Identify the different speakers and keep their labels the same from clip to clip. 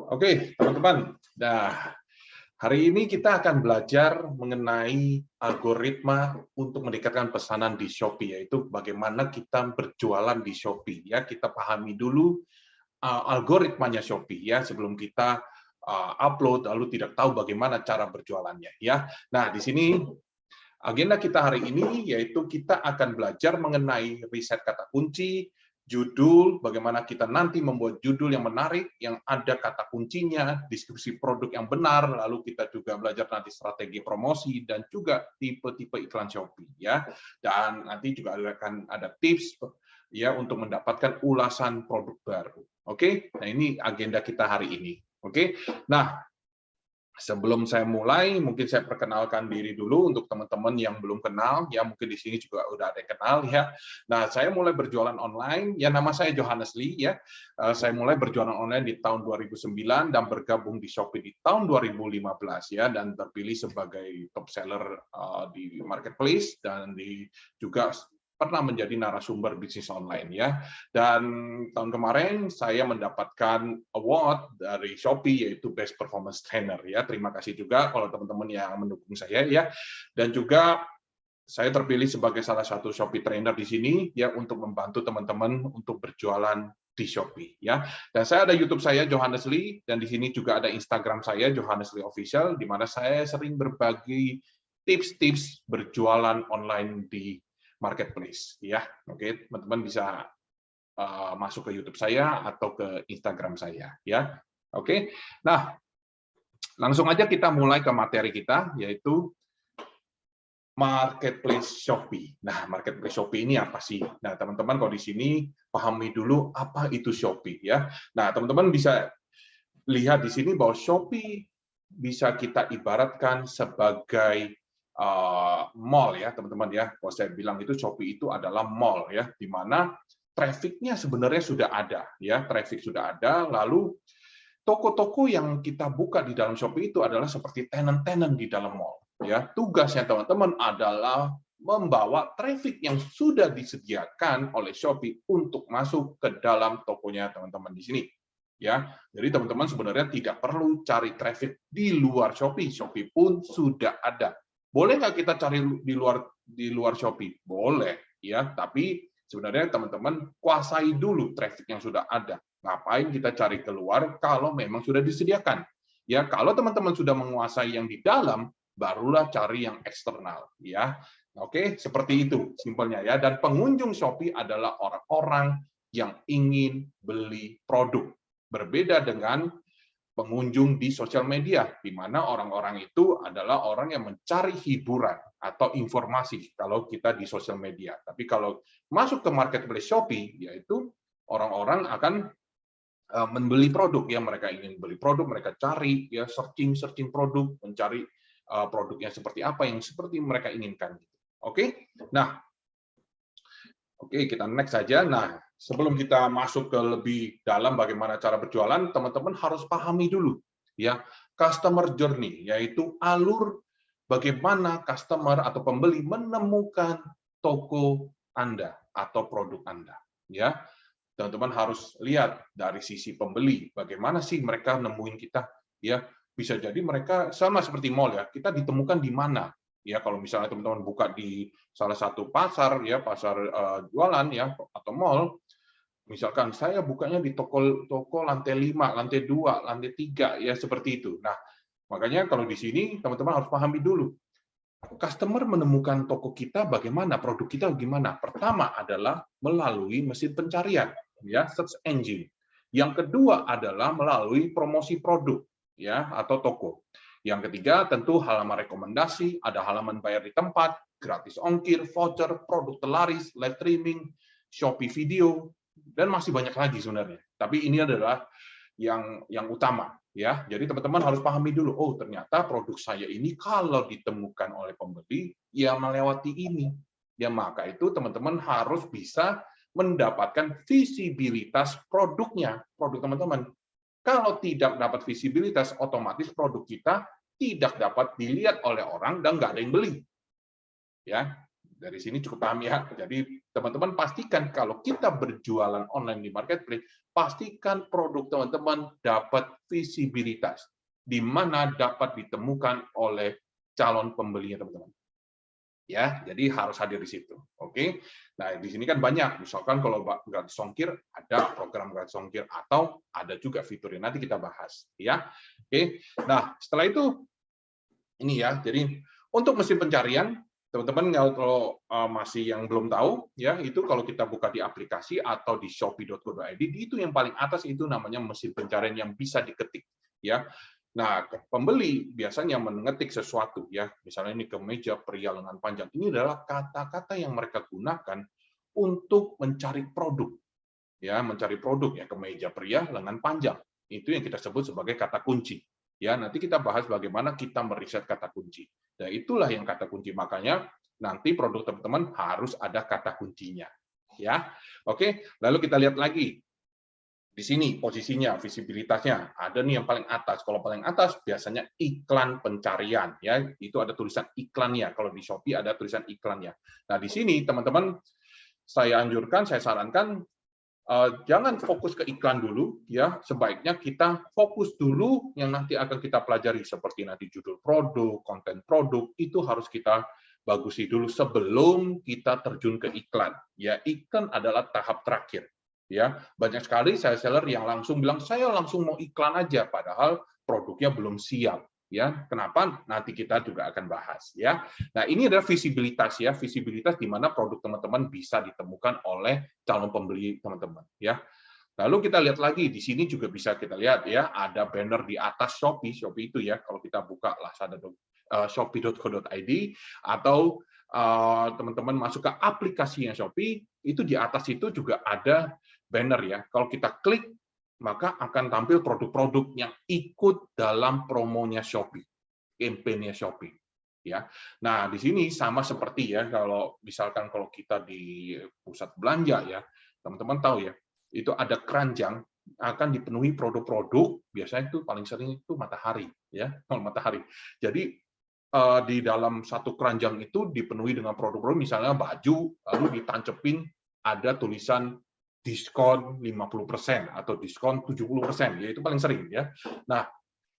Speaker 1: Oke, teman-teman. Nah, hari ini kita akan belajar mengenai algoritma untuk meningkatkan pesanan di Shopee, yaitu bagaimana kita berjualan di Shopee. Ya, kita pahami dulu algoritmanya Shopee ya sebelum kita upload lalu tidak tahu bagaimana cara berjualannya ya. Nah, di sini agenda kita hari ini yaitu kita akan belajar mengenai riset kata kunci, judul, bagaimana kita nanti membuat judul yang menarik, yang ada kata kuncinya, deskripsi produk yang benar, lalu kita juga belajar nanti strategi promosi dan juga tipe-tipe iklan Shopee ya. Dan nanti juga akan ada tips ya untuk mendapatkan ulasan produk baru. Oke? Nah, ini agenda kita hari ini. Oke? Nah, sebelum saya mulai, mungkin saya perkenalkan diri dulu untuk teman-teman yang belum kenal, ya mungkin di sini juga udah ada yang kenal ya. Nah, saya mulai berjualan online, ya nama saya Johannes Lee ya. Saya mulai berjualan online di tahun 2009 dan bergabung di Shopee di tahun 2015 ya, dan terpilih sebagai top seller di marketplace dan juga pernah menjadi narasumber bisnis online ya. Dan tahun kemarin saya mendapatkan award dari Shopee yaitu Best Performance Trainer ya. Terima kasih juga kalau teman-teman yang mendukung saya ya. Dan juga saya terpilih sebagai salah satu Shopee trainer di sini ya untuk membantu teman-teman untuk berjualan di Shopee ya. Dan saya ada YouTube saya Johannes Lee dan di sini juga ada Instagram saya Johannes Lee Official di mana saya sering berbagi tips-tips berjualan online di marketplace ya. Oke, teman-teman bisa masuk ke YouTube saya atau ke Instagram saya ya. Oke. Nah, langsung aja kita mulai ke materi kita yaitu marketplace Shopee. Nah, marketplace Shopee ini apa sih? Nah, teman-teman kalau di sini pahami dulu apa itu Shopee ya. Nah, teman-teman bisa lihat di sini bahwa Shopee bisa kita ibaratkan sebagai mall ya, teman-teman ya. Kalau saya bilang itu Shopee itu adalah mall ya, di mana traffic-nya sebenarnya sudah ada ya, traffic sudah ada, lalu toko-toko yang kita buka di dalam Shopee itu adalah seperti tenant-tenant di dalam mall ya. Tugasnya teman-teman adalah membawa traffic yang sudah disediakan oleh Shopee untuk masuk ke dalam tokonya teman-teman di sini ya. Jadi teman-teman sebenarnya tidak perlu cari traffic di luar Shopee, Shopee pun sudah ada. Boleh nggak kita cari di luar Shopee? Boleh ya, tapi sebenarnya teman-teman kuasai dulu traffic yang sudah ada. Ngapain kita cari keluar kalau memang sudah disediakan? Ya, kalau teman-teman sudah menguasai yang di dalam, barulah cari yang eksternal ya. Oke, seperti itu simpelnya ya. Dan pengunjung Shopee adalah orang-orang yang ingin beli produk. Berbeda dengan pengunjung di sosial media, di mana orang-orang itu adalah orang yang mencari hiburan atau informasi kalau kita di sosial media. Tapi kalau masuk ke marketplace Shopee, yaitu orang-orang akan membeli produk ya, mereka ingin beli produk, mereka cari ya, searching produk, mencari produknya seperti apa yang seperti mereka inginkan. Oke, nah oke kita next saja. Nah, sebelum kita masuk ke lebih dalam bagaimana cara berjualan, teman-teman harus pahami dulu ya customer journey, yaitu alur bagaimana customer atau pembeli menemukan toko Anda atau produk Anda. Ya, teman-teman harus lihat dari sisi pembeli, bagaimana sih mereka nemuin kita. Ya, bisa jadi mereka sama seperti mall ya, kita ditemukan di mana. Ya, kalau misalnya teman-teman buka di salah satu pasar ya, pasar jualan ya atau mall, misalkan saya bukanya di toko lantai 5, lantai 2, lantai 3 ya seperti itu. Nah, makanya kalau di sini teman-teman harus pahami dulu. Customer menemukan toko kita bagaimana, produk kita gimana? Pertama adalah melalui mesin pencarian ya, search engine. Yang kedua adalah melalui promosi produk ya atau toko. Yang ketiga tentu halaman rekomendasi, ada halaman bayar di tempat, gratis ongkir, voucher, produk terlaris, live streaming, Shopee video, dan masih banyak lagi sebenarnya. Tapi ini adalah yang utama ya. Jadi teman-teman harus pahami dulu, oh ternyata produk saya ini kalau ditemukan oleh pembeli ya melewati ini. Ya maka itu teman-teman harus bisa mendapatkan visibilitas produknya, produk teman-teman. Kalau tidak dapat visibilitas, otomatis produk kita tidak dapat dilihat oleh orang dan nggak ada yang beli. Ya, dari sini cukup paham ya. Jadi teman-teman pastikan kalau kita berjualan online di marketplace, pastikan produk teman-teman dapat visibilitas, di mana dapat ditemukan oleh calon pembelinya teman-teman. Ya, jadi harus hadir di situ. Oke. Nah, di sini kan banyak. Misalkan kalau gratis ongkir, ada program gratis ongkir atau ada juga fitur yang nanti kita bahas, ya. Oke. Nah, setelah itu ini ya. Jadi untuk mesin pencarian, teman-teman kalau masih yang belum tahu, ya itu kalau kita buka di aplikasi atau di shopee.co.id, itu yang paling atas itu namanya mesin pencarian yang bisa diketik, ya. Nah, pembeli biasanya mengetik sesuatu, ya, misalnya ini kemeja pria lengan panjang. Ini adalah kata-kata yang mereka gunakan untuk mencari produk, ya, mencari produk ya kemeja pria lengan panjang. Itu yang kita sebut sebagai kata kunci. Ya, nanti kita bahas bagaimana kita meriset kata kunci. Nah, itulah yang kata kunci. Makanya nanti produk teman-teman harus ada kata kuncinya. Ya, oke. Lalu kita lihat lagi di sini posisinya, visibilitasnya. Ada nih yang paling atas. Kalau paling atas biasanya iklan pencarian, ya. Itu ada tulisan iklannya. Kalau di Shopee ada tulisan iklannya. Nah, di sini teman-teman saya anjurkan, saya sarankan jangan fokus ke iklan dulu, ya. Sebaiknya kita fokus dulu yang nanti akan kita pelajari seperti nanti judul produk, konten produk itu harus kita bagusi dulu sebelum kita terjun ke iklan. Ya, iklan adalah tahap terakhir. Ya, banyak sekali saya seller yang langsung bilang saya langsung mau iklan aja, padahal produknya belum siap. Ya, kenapa? Nanti kita juga akan bahas. Ya, nah ini adalah visibilitas ya, visibilitas di mana produk teman-teman bisa ditemukan oleh calon pembeli teman-teman. Ya, lalu kita lihat lagi di sini juga bisa kita lihat ya, ada banner di atas Shopee. Shopee itu ya, kalau kita buka Lazada, shopee.co.id atau teman-teman masuk ke aplikasinya Shopee, itu di atas itu juga ada banner ya. Kalau kita klik, maka akan tampil produk-produk yang ikut dalam promonya Shopee, campaign-nya Shopee. Ya, nah di sini sama seperti ya kalau misalkan kalau kita di pusat belanja ya, teman-teman tahu ya, itu ada keranjang akan dipenuhi produk-produk, biasanya itu paling sering itu matahari ya, matahari. Jadi di dalam satu keranjang itu dipenuhi dengan produk-produk misalnya baju, lalu ditancepin ada tulisan diskon 50% atau diskon 70%, ya itu paling sering ya. Nah,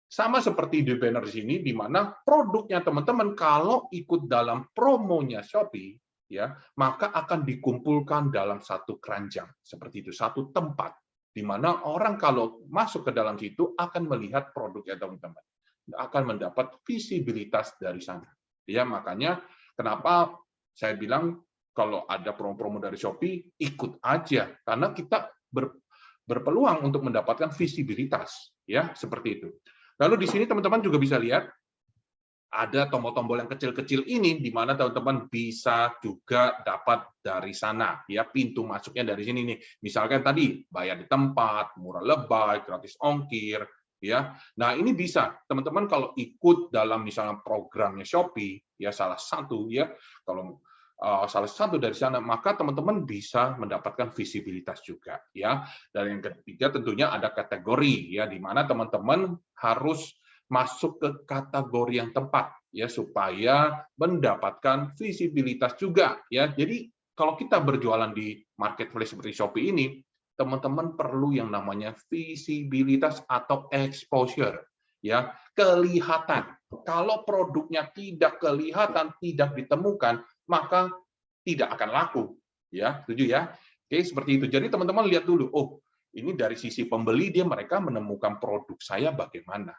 Speaker 1: sama seperti di banner di sini di mana produknya teman-teman kalau ikut dalam promonya Shopee ya, maka akan dikumpulkan dalam satu keranjang seperti itu, satu tempat di mana orang kalau masuk ke dalam situ akan melihat produknya teman-teman, akan mendapat visibilitas dari sana. Ya, makanya kenapa saya bilang kalau ada promo-promo dari Shopee, ikut aja karena kita berpeluang untuk mendapatkan visibilitas, ya seperti itu. Lalu di sini teman-teman juga bisa lihat ada tombol-tombol yang kecil-kecil ini di mana teman-teman bisa juga dapat dari sana ya, pintu masuknya dari sini nih. Misalkan tadi bayar di tempat, murah lebay, gratis ongkir ya. Nah, ini bisa teman-teman kalau ikut dalam misalnya programnya Shopee ya, salah satu ya, kalau salah satu dari sana maka teman-teman bisa mendapatkan visibilitas juga ya. Dan yang ketiga tentunya ada kategori ya, di mana teman-teman harus masuk ke kategori yang tepat ya supaya mendapatkan visibilitas juga ya. Jadi kalau kita berjualan di marketplace seperti Shopee ini, teman-teman perlu yang namanya visibilitas atau exposure ya, kelihatan. Kalau produknya tidak kelihatan, tidak ditemukan, maka tidak akan laku ya. Setuju ya? Oke, seperti itu. Jadi teman-teman lihat dulu, oh, ini dari sisi pembeli mereka menemukan produk saya bagaimana.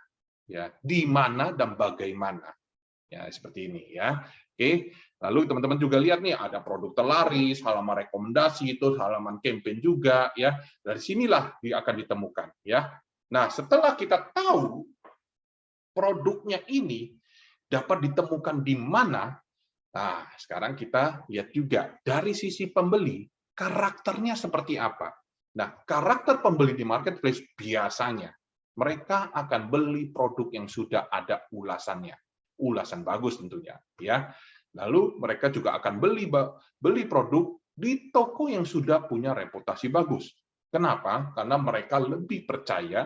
Speaker 1: Ya, di mana dan bagaimana. Ya, seperti ini ya. Oke. Lalu teman-teman juga lihat nih ada produk terlaris, halaman rekomendasi itu, halaman campaign juga ya. Dari sinilah dia akan ditemukan ya. Nah, setelah kita tahu produknya ini dapat ditemukan di mana, nah, sekarang kita lihat juga dari sisi pembeli karakternya seperti apa. Nah, karakter pembeli di marketplace biasanya mereka akan beli produk yang sudah ada ulasannya, ulasan bagus tentunya, ya. Lalu mereka juga akan beli produk di toko yang sudah punya reputasi bagus. Kenapa? Karena mereka lebih percaya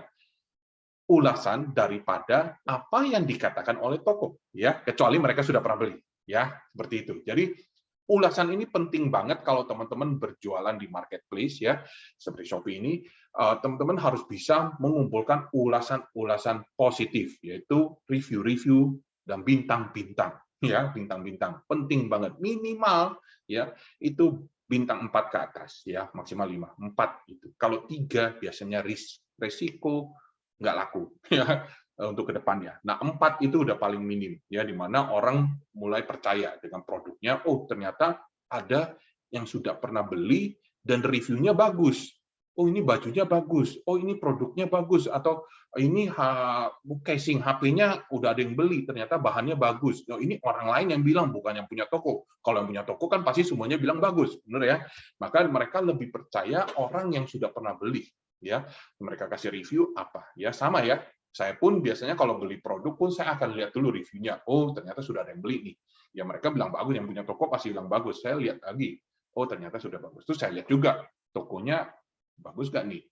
Speaker 1: ulasan daripada apa yang dikatakan oleh toko, ya. Kecuali mereka sudah pernah beli, ya, seperti itu. Jadi ulasan ini penting banget kalau teman-teman berjualan di marketplace ya, seperti Shopee ini, teman-teman harus bisa mengumpulkan ulasan-ulasan positif, yaitu review-review dan bintang-bintang, ya, bintang-bintang. Penting banget, minimal ya, itu bintang 4 ke atas ya, maksimal 5. 4 itu. Kalau 3 biasanya resiko nggak laku ya untuk kedepannya. Nah, 4 itu udah paling minim ya, di mana orang mulai percaya dengan produknya. Oh, ternyata ada yang sudah pernah beli dan reviewnya bagus. Oh, ini bajunya bagus. Oh, ini produknya bagus. Atau ini casing HP-nya udah ada yang beli. Ternyata bahannya bagus. Oh, ini orang lain yang bilang, bukan yang punya toko. Kalau yang punya toko kan pasti semuanya bilang bagus, benar ya. Maka mereka lebih percaya orang yang sudah pernah beli. Ya, mereka kasih review apa? Ya sama ya. Saya pun biasanya kalau beli produk pun saya akan lihat dulu reviewnya. Oh, ternyata sudah ada yang beli nih. Ya mereka bilang bagus, yang punya toko pasti bilang bagus. Saya lihat lagi. Oh, ternyata sudah bagus. Terus saya lihat juga tokonya bagus nggak nih?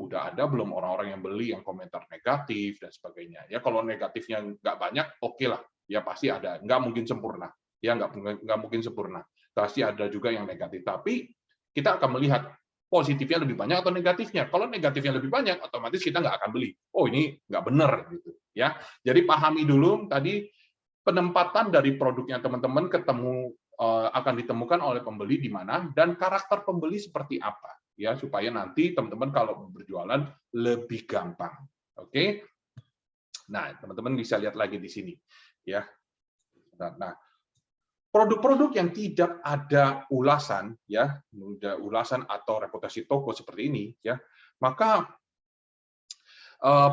Speaker 1: Udah ada belum orang-orang yang beli yang komentar negatif dan sebagainya. Ya kalau negatifnya nggak banyak, oke lah. Ya pasti ada. Nggak mungkin sempurna. Ya nggak mungkin sempurna. Pasti ada juga yang negatif. Tapi kita akan melihat positifnya lebih banyak atau negatifnya. Kalau negatifnya lebih banyak, otomatis kita nggak akan beli. Oh, ini nggak benar gitu ya. Jadi pahami dulu tadi penempatan dari produknya teman-teman akan ditemukan oleh pembeli di mana dan karakter pembeli seperti apa ya, supaya nanti teman-teman kalau berjualan lebih gampang. Oke. Nah, teman-teman bisa lihat lagi di sini ya. Nah, produk-produk yang tidak ada ulasan, ya, ulasan atau reputasi toko seperti ini, ya, maka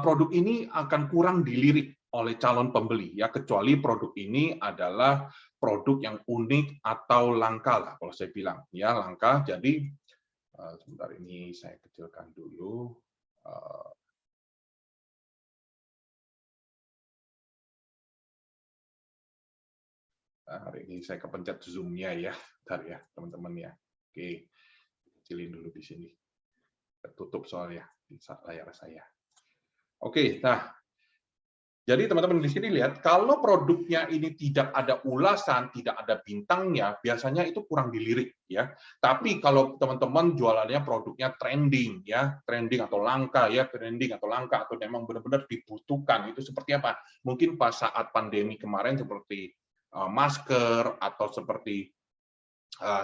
Speaker 1: produk ini akan kurang dilirik oleh calon pembeli, ya, kecuali produk ini adalah produk yang unik atau langka lah, kalau saya bilang, ya, langka. Jadi sebentar ini saya kecilkan dulu. Hari ini saya kepencet zoom-nya ya, bentar ya teman-teman ya. Oke, kecilin dulu di sini. Tertutup soalnya di layar saya. Oke, nah jadi teman-teman di sini lihat kalau produknya ini tidak ada ulasan, tidak ada bintangnya, biasanya itu kurang dilirik ya. Tapi kalau teman-teman jualannya produknya trending ya, trending atau langka ya, trending atau langka atau memang benar-benar dibutuhkan, itu seperti apa? Mungkin pas saat pandemi kemarin seperti masker atau seperti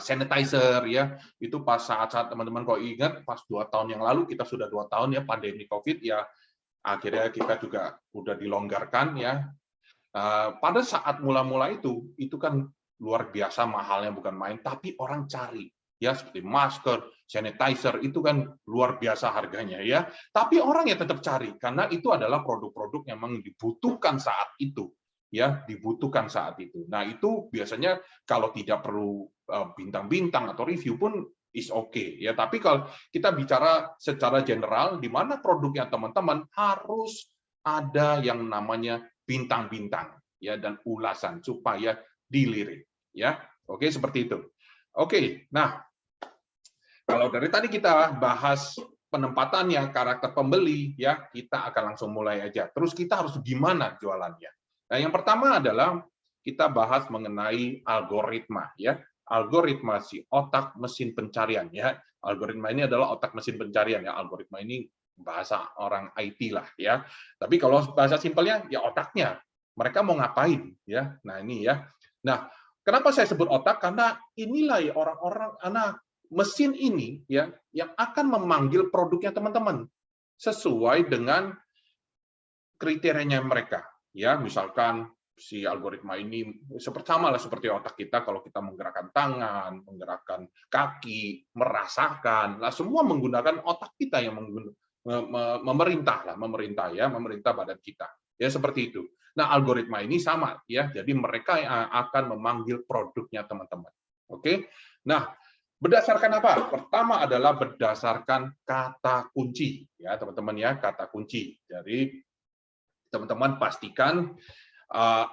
Speaker 1: sanitizer ya, itu pas saat-saat teman-teman kalau ingat pas 2 tahun yang lalu, kita sudah 2 tahun ya pandemi COVID ya, akhirnya kita juga udah dilonggarkan ya. Pada saat mula-mula itu kan luar biasa mahalnya bukan main, tapi orang cari ya, seperti masker, sanitizer itu kan luar biasa harganya ya. Tapi orang ya tetap cari karena itu adalah produk-produk yang memang dibutuhkan saat itu ya, dibutuhkan saat itu. Nah, itu biasanya kalau tidak perlu bintang-bintang atau review pun is okay ya. Tapi kalau kita bicara secara general, di mana produknya teman-teman harus ada yang namanya bintang-bintang ya dan ulasan supaya dilirik ya. Oke, seperti itu. Oke, nah kalau dari tadi kita bahas penempatannya, karakter pembeli ya, kita akan langsung mulai aja. Terus kita harus gimana jualannya? Nah, yang pertama adalah kita bahas mengenai algoritma ya. Algoritma si otak mesin pencarian ya. Algoritma ini adalah otak mesin pencarian ya. Algoritma ini bahasa orang IT lah ya. Tapi kalau bahasa simpelnya ya otaknya. Mereka mau ngapain ya. Nah, ini ya. Nah, kenapa saya sebut otak? Karena inilah ya orang-orang mesin ini ya yang akan memanggil produknya teman-teman sesuai dengan kriterianya mereka. Ya, misalkan si algoritma ini sama lah seperti otak kita kalau kita menggerakkan tangan, menggerakkan kaki, merasakan, lah semua menggunakan otak kita yang memerintah badan kita. Ya seperti itu. Nah, algoritma ini sama ya. Jadi mereka yang akan memanggil produknya teman-teman. Oke. Nah, berdasarkan apa? Pertama adalah berdasarkan kata kunci ya, teman-teman ya, kata kunci. Jadi teman-teman pastikan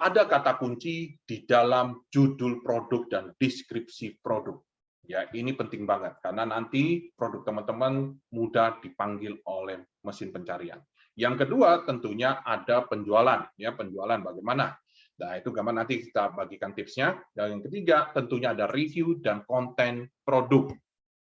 Speaker 1: ada kata kunci di dalam judul produk dan deskripsi produk. Ya, ini penting banget karena nanti produk teman-teman mudah dipanggil oleh mesin pencarian. Yang kedua tentunya ada penjualan. Ya, penjualan bagaimana? Nah, itu gambar nanti kita bagikan tipsnya. Dan yang ketiga, tentunya ada review dan konten produk.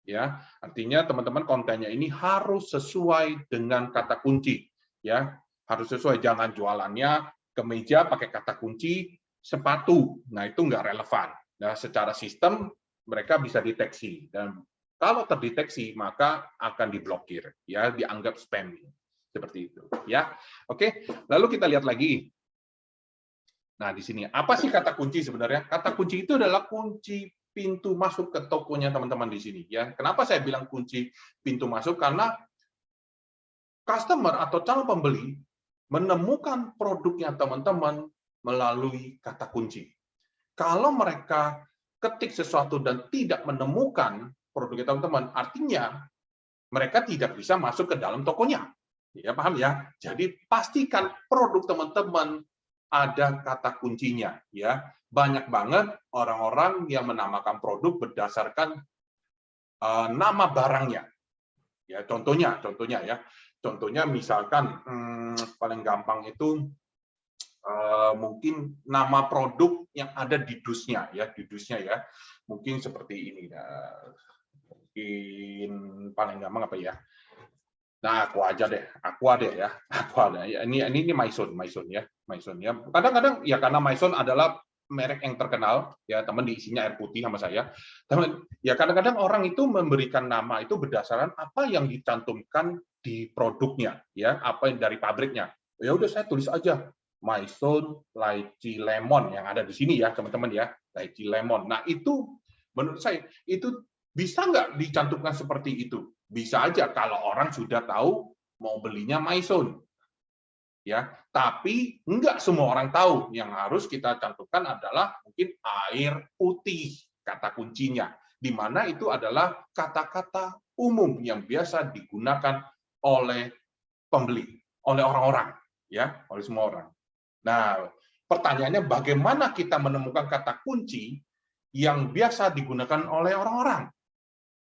Speaker 1: Ya, artinya teman-teman kontennya ini harus sesuai dengan kata kunci. Ya, harus sesuai. Jangan jualannya kemeja pakai kata kunci sepatu. Nah, itu nggak relevan. Nah, secara sistem mereka bisa deteksi, dan kalau terdeteksi maka akan diblokir, ya, dianggap spam seperti itu. Ya, oke. Lalu kita lihat lagi. Nah, di sini apa sih kata kunci sebenarnya? Kata kunci itu adalah kunci pintu masuk ke tokonya teman-teman di sini. Ya, kenapa saya bilang kunci pintu masuk? Karena customer atau calon pembeli menemukan produknya teman-teman melalui kata kunci. Kalau mereka ketik sesuatu dan tidak menemukan produknya teman-teman, artinya mereka tidak bisa masuk ke dalam tokonya. Ya, paham ya? Jadi pastikan produk teman-teman ada kata kuncinya, ya. Banyak banget orang-orang yang menamakan produk berdasarkan nama barangnya. Ya, contohnya ya. Contohnya misalkan paling gampang itu mungkin nama produk yang ada di dusnya ya, ya. Mungkin seperti ini. Mungkin paling gampang apa ya? Nah, aku aja deh ya. Aku ada. Ya, ini Maison ya. Kadang-kadang ya karena Maison adalah merek yang terkenal ya, teman, diisinya air putih sama saya. Teman, ya kadang-kadang orang itu memberikan nama itu berdasarkan apa yang dicantumkan di produknya ya, apa yang dari pabriknya. Ya udah saya tulis aja Maison Lychee Lemon yang ada di sini ya, teman-teman ya. Lychee Lemon. Nah, itu menurut saya itu bisa nggak dicantumkan seperti itu? Bisa aja kalau orang sudah tahu mau belinya Maison. Ya, tapi enggak semua orang tahu. Yang harus kita cantumkan adalah mungkin air putih, kata kuncinya, di mana itu adalah kata-kata umum yang biasa digunakan oleh pembeli, oleh orang-orang, ya, oleh semua orang. Nah, pertanyaannya bagaimana kita menemukan kata kunci yang biasa digunakan oleh orang-orang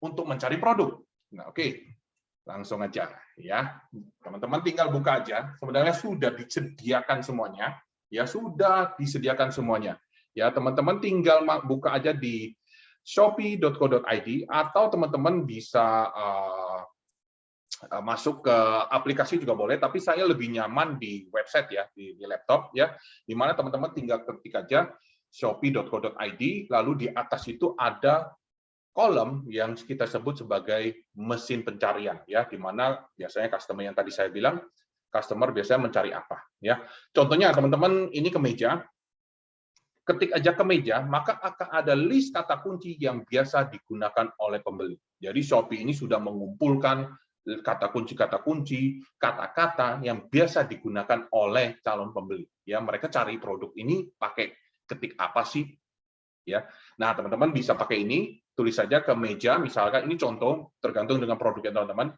Speaker 1: untuk mencari produk? Nah, oke. Langsung aja ya. Teman-teman tinggal buka aja. Sebenarnya sudah disediakan semuanya. Ya, sudah disediakan semuanya. Ya, teman-teman tinggal buka aja di shopee.co.id atau teman-teman bisa masuk ke aplikasi juga boleh, tapi saya lebih nyaman di website ya, di laptop ya, di mana teman-teman tinggal ketik aja shopee.co.id, lalu di atas itu ada kolom yang kita sebut sebagai mesin pencarian ya, di mana biasanya customer yang tadi saya bilang, customer biasanya mencari apa ya. Contohnya teman-teman, ini kemeja, ketik aja kemeja, maka akan ada list kata kunci yang biasa digunakan oleh pembeli. Jadi Shopee ini sudah mengumpulkan kata kunci, kata-kata yang biasa digunakan oleh calon pembeli. Ya, mereka cari produk ini pakai ketik apa sih? Ya. Nah, teman-teman bisa pakai ini, tulis saja kemeja, misalkan ini contoh, tergantung dengan produknya teman-teman.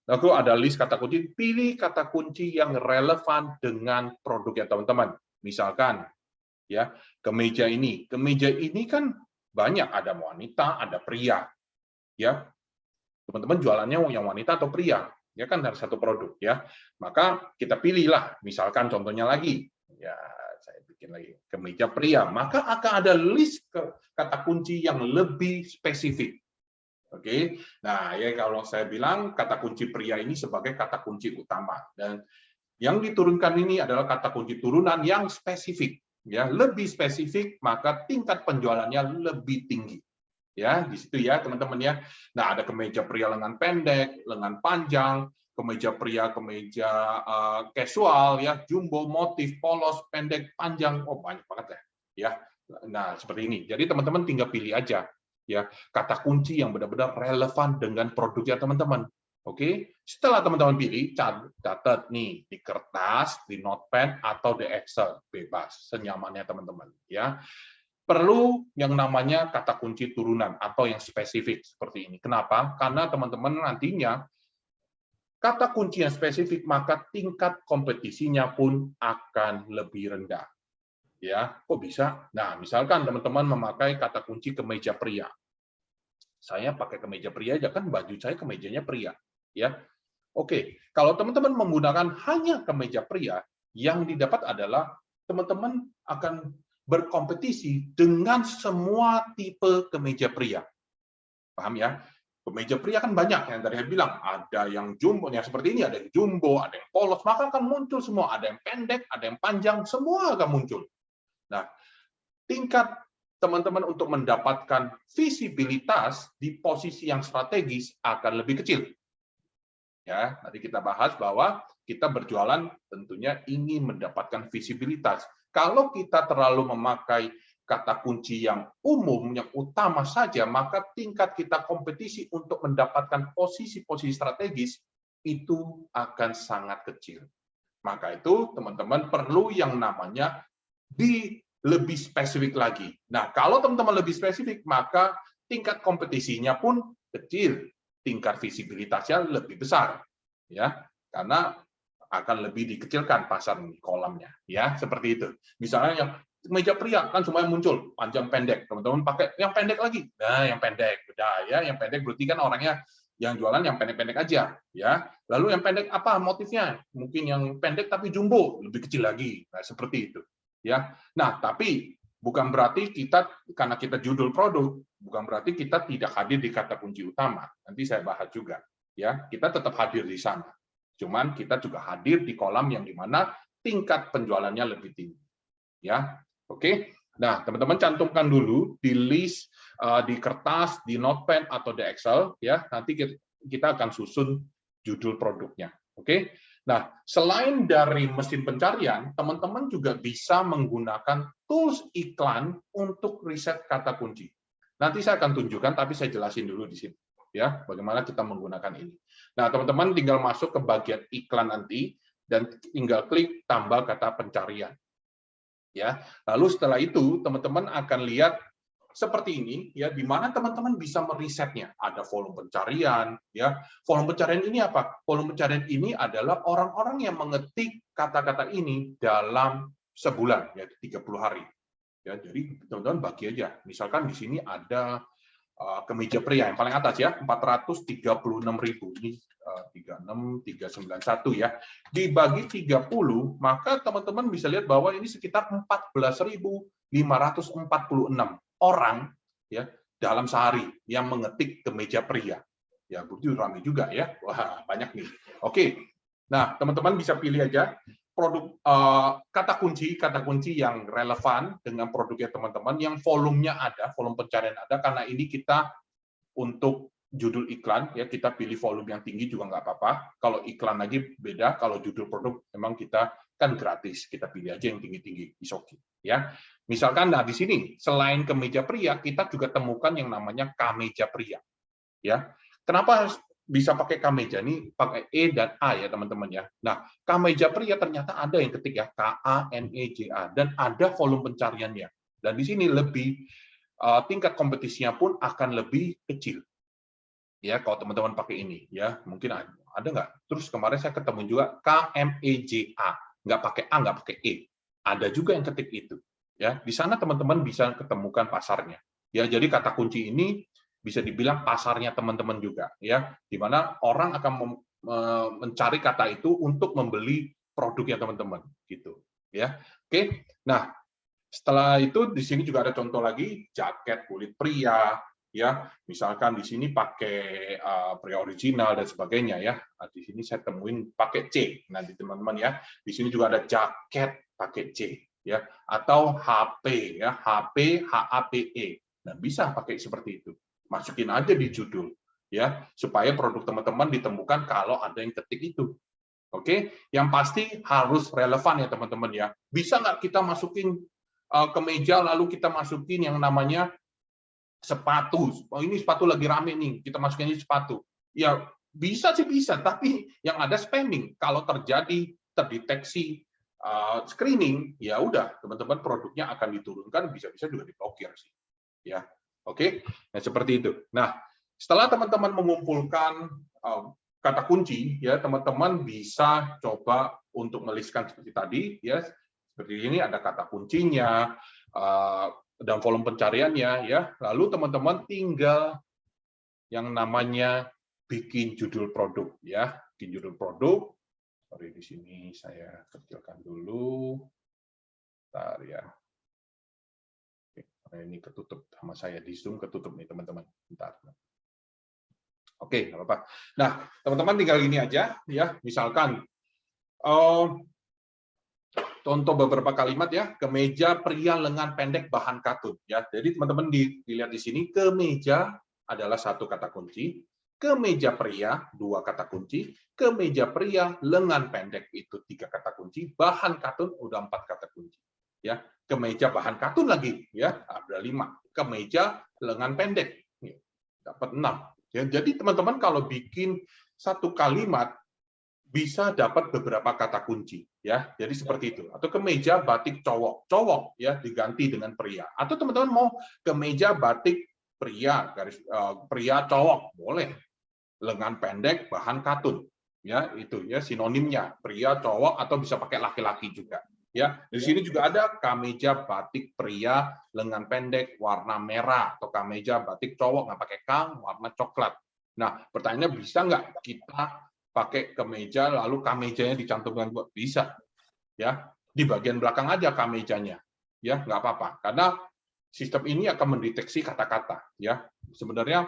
Speaker 1: Lalu ada list kata kunci, pilih kata kunci yang relevan dengan produknya teman-teman. Misalkan, ya, kemeja ini kan banyak, ada wanita, ada pria. Ya, teman-teman jualannya yang wanita atau pria, ya kan dari satu produk ya. Maka kita pilihlah, misalkan contohnya lagi, ya saya bikin lagi kemeja pria, maka akan ada list kata kunci yang lebih spesifik. Oke, nah ya kalau saya bilang kata kunci pria ini sebagai kata kunci utama, dan yang diturunkan ini adalah kata kunci turunan yang spesifik, ya lebih spesifik, maka tingkat penjualannya lebih tinggi. Ya, di situ ya teman-teman ya. Nah, ada kemeja pria lengan pendek, lengan panjang, kemeja pria, kemeja casual ya, jumbo, motif, polos, pendek, panjang. Oh, banyak banget ya. Nah, seperti ini. Jadi teman-teman tinggal pilih aja ya kata kunci yang benar-benar relevan dengan produknya teman-teman. Oke, setelah teman-teman pilih, catat nih di kertas, di notepad atau di Excel, bebas, senyamannya teman-teman ya. Perlu yang namanya kata kunci turunan atau yang spesifik seperti ini. Kenapa? Karena teman-teman nantinya kata kunci yang spesifik, maka tingkat kompetisinya pun akan lebih rendah. Ya, kok bisa? Nah, misalkan teman-teman memakai kata kunci kemeja pria. Saya pakai kemeja pria aja, kan baju saya kemejanya pria. Ya, oke. Kalau teman-teman menggunakan hanya kemeja pria, yang didapat adalah teman-teman akan berkompetisi dengan semua tipe kemeja pria. Paham ya? Kemeja pria kan banyak, yang tadi saya bilang, ada yang jumbo, yang seperti ini, ada yang jumbo, ada yang polos, maka akan muncul semua, ada yang pendek, ada yang panjang, semua akan muncul. Nah, tingkat teman-teman untuk mendapatkan visibilitas di posisi yang strategis akan lebih kecil. Ya, nanti kita bahas bahwa kita berjualan tentunya ingin mendapatkan visibilitas. Kalau kita terlalu memakai kata kunci yang umum, yang utama saja, maka tingkat kita kompetisi untuk mendapatkan posisi-posisi strategis itu akan sangat kecil. Maka itu teman-teman perlu yang namanya lebih spesifik lagi. Nah, kalau teman-teman lebih spesifik, maka tingkat kompetisinya pun kecil, tingkat visibilitasnya lebih besar, ya, karena akan lebih dikecilkan pasar kolamnya, ya, seperti itu. Misalnya yang meja pria kan semuanya muncul panjang pendek, teman-teman pakai yang pendek lagi, nah yang pendek, beda ya, yang pendek berarti kan orangnya yang jualan yang pendek-pendek aja, ya. Lalu yang pendek apa motifnya? Mungkin yang pendek tapi jumbo, lebih kecil lagi, nah seperti itu. Ya, nah tapi bukan berarti kita karena kita judul produk, bukan berarti kita tidak hadir di kata kunci utama. Nanti saya bahas juga. Ya, kita tetap hadir di sana. Cuman kita juga hadir di kolam yang dimana tingkat penjualannya lebih tinggi. Ya, oke. Nah, teman-teman cantumkan dulu di list, di kertas, di notepad atau di Excel. Ya, nanti kita akan susun judul produknya. Oke. Nah, selain dari mesin pencarian, teman-teman juga bisa menggunakan tools iklan untuk riset kata kunci. Nanti saya akan tunjukkan, tapi saya jelasin dulu di sini, ya, bagaimana kita menggunakan ini. Nah, teman-teman tinggal masuk ke bagian iklan nanti dan tinggal klik tambah kata pencarian. Ya, lalu setelah itu teman-teman akan lihat seperti ini, ya, di mana teman-teman bisa merisetnya. Ada volume pencarian, ya. Volume pencarian ini apa? Volume pencarian ini adalah orang-orang yang mengetik kata-kata ini dalam sebulan, ya, 30 hari. Ya, jadi teman-teman bagi aja. Misalkan di sini ada kemeja pria yang paling atas ya, 436.000. Ini 36391 ya. Dibagi 30, maka teman-teman bisa lihat bahwa ini sekitar 14.546 orang ya dalam sehari yang mengetik kemeja pria. Ya, begitu ramai juga ya. Wah, banyak nih. Oke. Nah, teman-teman bisa pilih aja produk kata kunci yang relevan dengan produknya teman-teman, yang volumenya ada, volume pencarian ada, karena ini kita untuk judul iklan ya kita pilih volume yang tinggi juga nggak apa-apa. Kalau iklan lagi beda, kalau judul produk memang kita kan gratis, kita pilih aja yang tinggi-tinggi, is okay ya. Misalkan nah di sini selain kemeja pria kita juga temukan yang namanya kameja pria ya. Kenapa bisa pakai kameja ini pakai E dan A ya teman-teman ya. Nah, kameja pria ternyata ada yang ketik ya KAMEJA dan ada volume pencariannya. Dan di sini lebih tingkat kompetisinya pun akan lebih kecil. Ya, kalau teman-teman pakai ini ya, mungkin ada nggak? Terus kemarin saya ketemu juga KMEJA, nggak pakai A, nggak pakai E. Ada juga yang ketik itu. Ya, di sana teman-teman bisa ketemukan pasarnya. Ya, jadi kata kunci ini bisa dibilang pasarnya teman-teman juga ya, di mana orang akan mencari kata itu untuk membeli produknya teman-teman gitu ya. Oke. Nah, setelah itu di sini juga ada contoh lagi jaket kulit pria ya. Misalkan di sini pakai pria original dan sebagainya ya. Nah, di sini saya temuin pakai C. Nanti teman-teman ya. Di sini juga ada jaket pakai C ya atau HP ya, HP HAPE. Nah, bisa pakai seperti itu. Masukin aja di judul ya supaya produk teman-teman ditemukan kalau ada yang ketik itu. Oke, yang pasti harus relevan ya teman-teman ya. Bisa nggak kita masukin kemeja lalu kita masukin yang namanya sepatu. Oh, ini sepatu lagi rame nih, kita masukin ini sepatu. Ya bisa sih bisa, tapi yang ada spamming. Kalau terdeteksi screening, ya udah teman-teman produknya akan diturunkan, bisa-bisa juga diblokir sih. Ya, oke. Nah seperti itu. Nah setelah teman-teman mengumpulkan kata kunci, ya teman-teman bisa coba untuk meliskan seperti tadi, ya seperti ini ada kata kuncinya dan volume pencariannya, ya. Lalu teman-teman tinggal yang namanya bikin judul produk, ya. Bikin judul produk. Sorry di sini saya kecilkan dulu. Bentar ya. Oke, ini ketutup sama saya di Zoom, ketutup nih teman-teman. Bentar. Oke, nggak apa-apa. Nah, teman-teman tinggal gini aja ya. Misalkan contoh beberapa kalimat ya, kemeja pria lengan pendek bahan katun ya. Jadi teman-teman dilihat di sini, kemeja adalah satu kata kunci, kemeja pria dua kata kunci, kemeja pria lengan pendek itu tiga kata kunci, bahan katun udah empat kata kunci ya. Kemeja bahan katun lagi ya, ada 5. Kemeja lengan pendek dapat 6 ya. Jadi teman-teman kalau bikin satu kalimat bisa dapat beberapa kata kunci ya. Jadi seperti itu. Atau kemeja batik cowok ya diganti dengan pria. Atau teman-teman mau kemeja batik pria pria cowok boleh. Lengan pendek bahan katun ya, itu ya sinonimnya pria cowok atau bisa pakai laki-laki juga ya. Di sini juga ada kemeja batik pria lengan pendek warna merah atau kemeja batik cowok nggak pakai kang warna coklat. Nah, pertanyaannya bisa nggak kita pakai kemeja lalu kemejanya dicantumkan buat bisa ya, di bagian belakang aja kemejanya ya, nggak apa-apa karena sistem ini akan mendeteksi kata-kata ya. Sebenarnya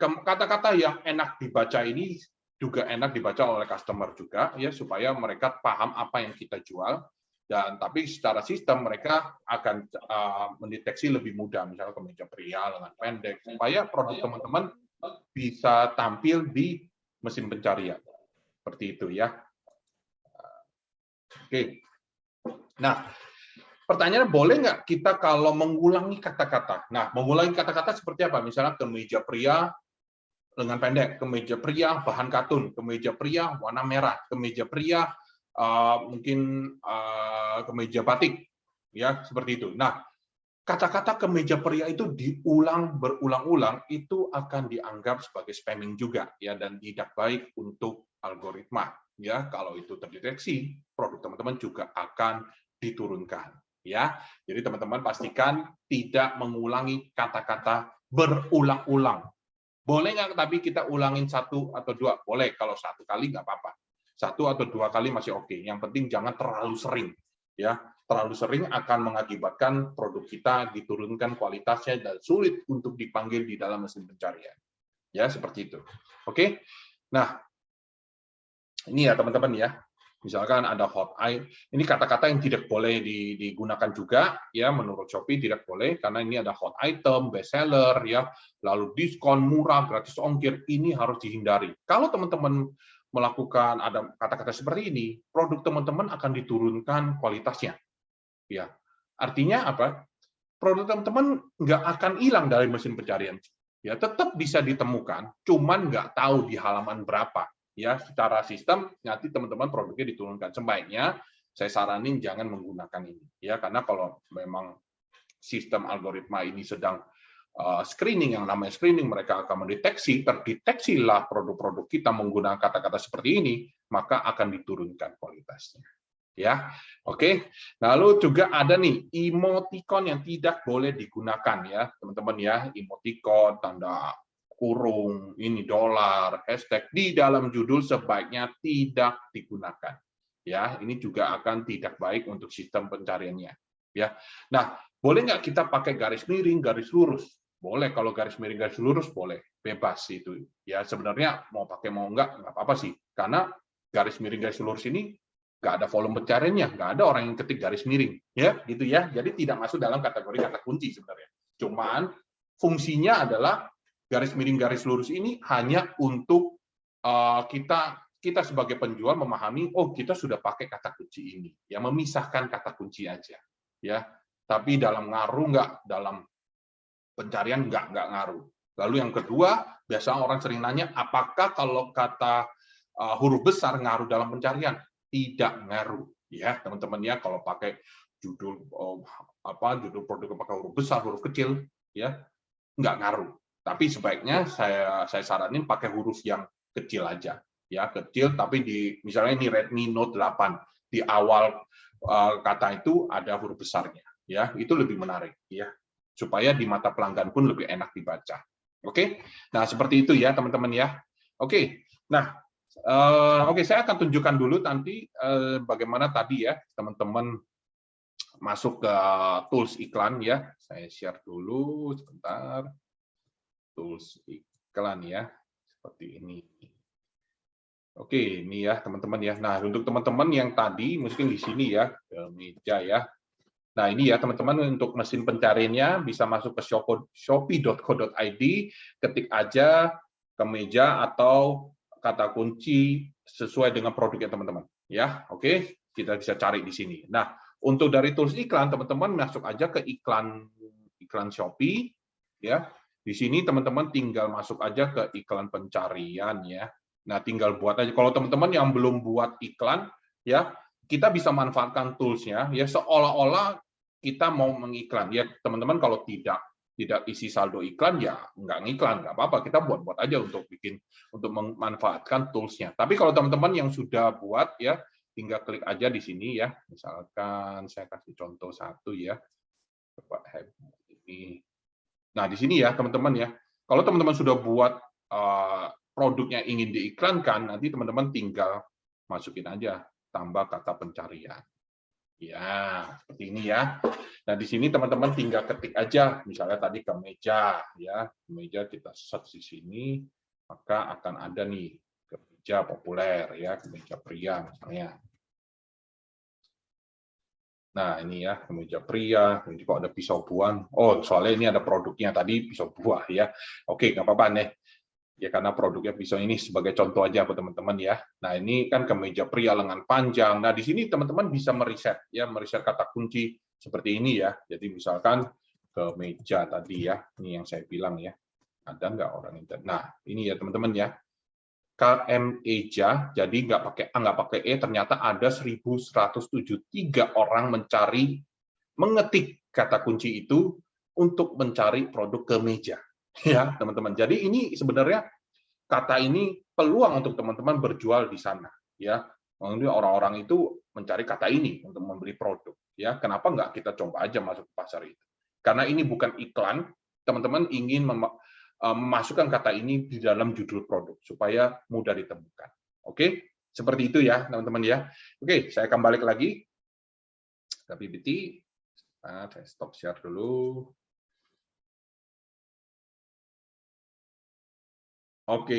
Speaker 1: kata-kata yang enak dibaca ini juga enak dibaca oleh customer juga ya, supaya mereka paham apa yang kita jual. Dan tapi secara sistem mereka akan mendeteksi lebih mudah, misalnya kemeja pria lengan pendek, supaya produk teman-teman bisa tampil di mesin pencarian seperti itu ya. Oke. Nah, pertanyaannya boleh nggak kita kalau mengulangi kata-kata? Nah, mengulangi kata-kata seperti apa? Misalnya kemeja pria lengan pendek, kemeja pria bahan katun, kemeja pria warna merah, kemeja pria mungkin kemeja batik, ya seperti itu. Nah, kata-kata kemeja pria itu diulang berulang-ulang itu akan dianggap sebagai spamming juga ya, dan tidak baik untuk algoritma ya. Kalau itu terdeteksi, produk teman-teman juga akan diturunkan ya. Jadi teman-teman pastikan tidak mengulangi kata-kata berulang-ulang. Boleh nggak tapi kita ulangin 1 atau 2? Boleh, kalau 1 kali nggak apa-apa. 1 atau 2 kali masih oke. Yang penting jangan terlalu sering ya. Terlalu sering akan mengakibatkan produk kita diturunkan kualitasnya dan sulit untuk dipanggil di dalam mesin pencarian. Ya, seperti itu. Oke. Nah, ini ya teman-teman ya. Misalkan ada hot item, ini kata-kata yang tidak boleh digunakan juga ya, menurut Shopee tidak boleh karena ini ada hot item, best seller ya, lalu diskon murah, gratis ongkir, ini harus dihindari. Kalau teman-teman melakukan ada kata-kata seperti ini, produk teman-teman akan diturunkan kualitasnya. Ya, artinya apa? Produk teman-teman nggak akan hilang dari mesin pencarian. Ya, tetap bisa ditemukan, cuman nggak tahu di halaman berapa. Ya, secara sistem nanti teman-teman produknya diturunkan. Sebaiknya saya saranin jangan menggunakan ini. Ya, karena kalau memang sistem algoritma ini sedang screening, yang namanya screening, mereka akan terdeteksilah produk-produk kita menggunakan kata-kata seperti ini, maka akan diturunkan kualitasnya. Ya, oke. Lalu juga ada nih emoticon yang tidak boleh digunakan ya, teman-teman ya. Emoticon, tanda kurung, ini dolar, hashtag di dalam judul sebaiknya tidak digunakan. Ya, ini juga akan tidak baik untuk sistem pencariannya. Ya. Nah, boleh nggak kita pakai garis miring, garis lurus? Boleh, kalau garis miring, garis lurus boleh, bebas itu. Ya, sebenarnya mau pakai mau nggak apa-apa sih. Karena garis miring, garis lurus ini nggak ada volume pencariannya, nggak ada orang yang ketik garis miring, ya gitu ya. Jadi tidak masuk dalam kategori kata kunci sebenarnya. Cuman fungsinya adalah garis miring garis lurus ini hanya untuk kita sebagai penjual memahami, oh kita sudah pakai kata kunci ini, ya memisahkan kata kunci aja, ya. Tapi dalam ngaruh nggak, dalam pencarian nggak ngaruh. Lalu yang kedua, biasa orang sering nanya, apakah kalau kata huruf besar ngaruh dalam pencarian? Tidak ngaruh ya teman-teman ya, kalau pakai judul judul produk pakai huruf besar huruf kecil ya nggak ngaruh, tapi sebaiknya saya saranin pakai huruf yang kecil aja ya, kecil tapi misalnya ini Redmi Note 8 di awal kata itu ada huruf besarnya ya, itu lebih menarik ya, supaya di mata pelanggan pun lebih enak dibaca. Oke, nah seperti itu ya teman-teman ya. Oke, nah Oke, saya akan tunjukkan dulu nanti bagaimana tadi ya teman-teman masuk ke tools iklan ya. Saya share dulu sebentar. Tools iklan ya, seperti ini. Oke, ini ya teman-teman ya. Nah, untuk teman-teman yang tadi mungkin di sini ya, ke meja ya. Nah, ini ya teman-teman untuk mesin pencariannya bisa masuk ke shopee.co.id, ketik aja kemeja atau kata kunci sesuai dengan produknya teman-teman. Ya, oke, kita bisa cari di sini. Nah, untuk dari tools iklan teman-teman masuk aja ke iklan Shopee ya. Di sini teman-teman tinggal masuk aja ke iklan pencarian ya. Nah, tinggal buat aja. Kalau teman-teman yang belum buat iklan ya, kita bisa manfaatkan tools-nya ya seolah-olah kita mau mengiklan ya teman-teman. Kalau tidak isi saldo iklan ya nggak ngiklan, nggak apa-apa, kita buat aja untuk memanfaatkan tools-nya. Tapi kalau teman-teman yang sudah buat ya tinggal klik aja di sini ya, misalkan saya kasih contoh satu ya, coba ini. Nah di sini ya teman-teman ya, kalau teman-teman sudah buat produknya ingin diiklankan, nanti teman-teman tinggal masukin aja tambah kata pencarian. Ya, seperti ini ya. Nah, di sini teman-teman tinggal ketik aja, misalnya tadi kemeja ya. Kemeja kita search di sini, maka akan ada nih kemeja populer ya, kemeja pria misalnya. Nah, ini ya, kemeja pria. Ini kok ada pisau buah. Oh, soalnya ini ada produknya tadi pisau buah ya. Oke, nggak apa-apa nih. Ya karena produknya pisau ini sebagai contoh aja buat teman-teman ya. Nah ini kan kemeja pria lengan panjang. Nah di sini teman-teman bisa meriset ya, meriset kata kunci seperti ini ya. Jadi misalkan kemeja tadi ya, ini yang saya bilang ya. Ada nggak orang internet? Nah ini ya teman-teman ya. KMEja, jadi nggak pakai E, ternyata ada 1173 orang mengetik kata kunci itu untuk mencari produk kemeja. Ya, teman-teman. Jadi ini sebenarnya kata ini peluang untuk teman-teman berjual di sana, ya. Mungkin orang-orang itu mencari kata ini untuk membeli produk, ya. Kenapa nggak kita coba aja masuk ke pasar itu? Karena ini bukan iklan, teman-teman ingin memasukkan kata ini di dalam judul produk supaya mudah ditemukan. Oke, seperti itu ya, teman-teman ya. Oke, saya akan balik lagi ke PPT. Nah, saya stop share dulu. Oke,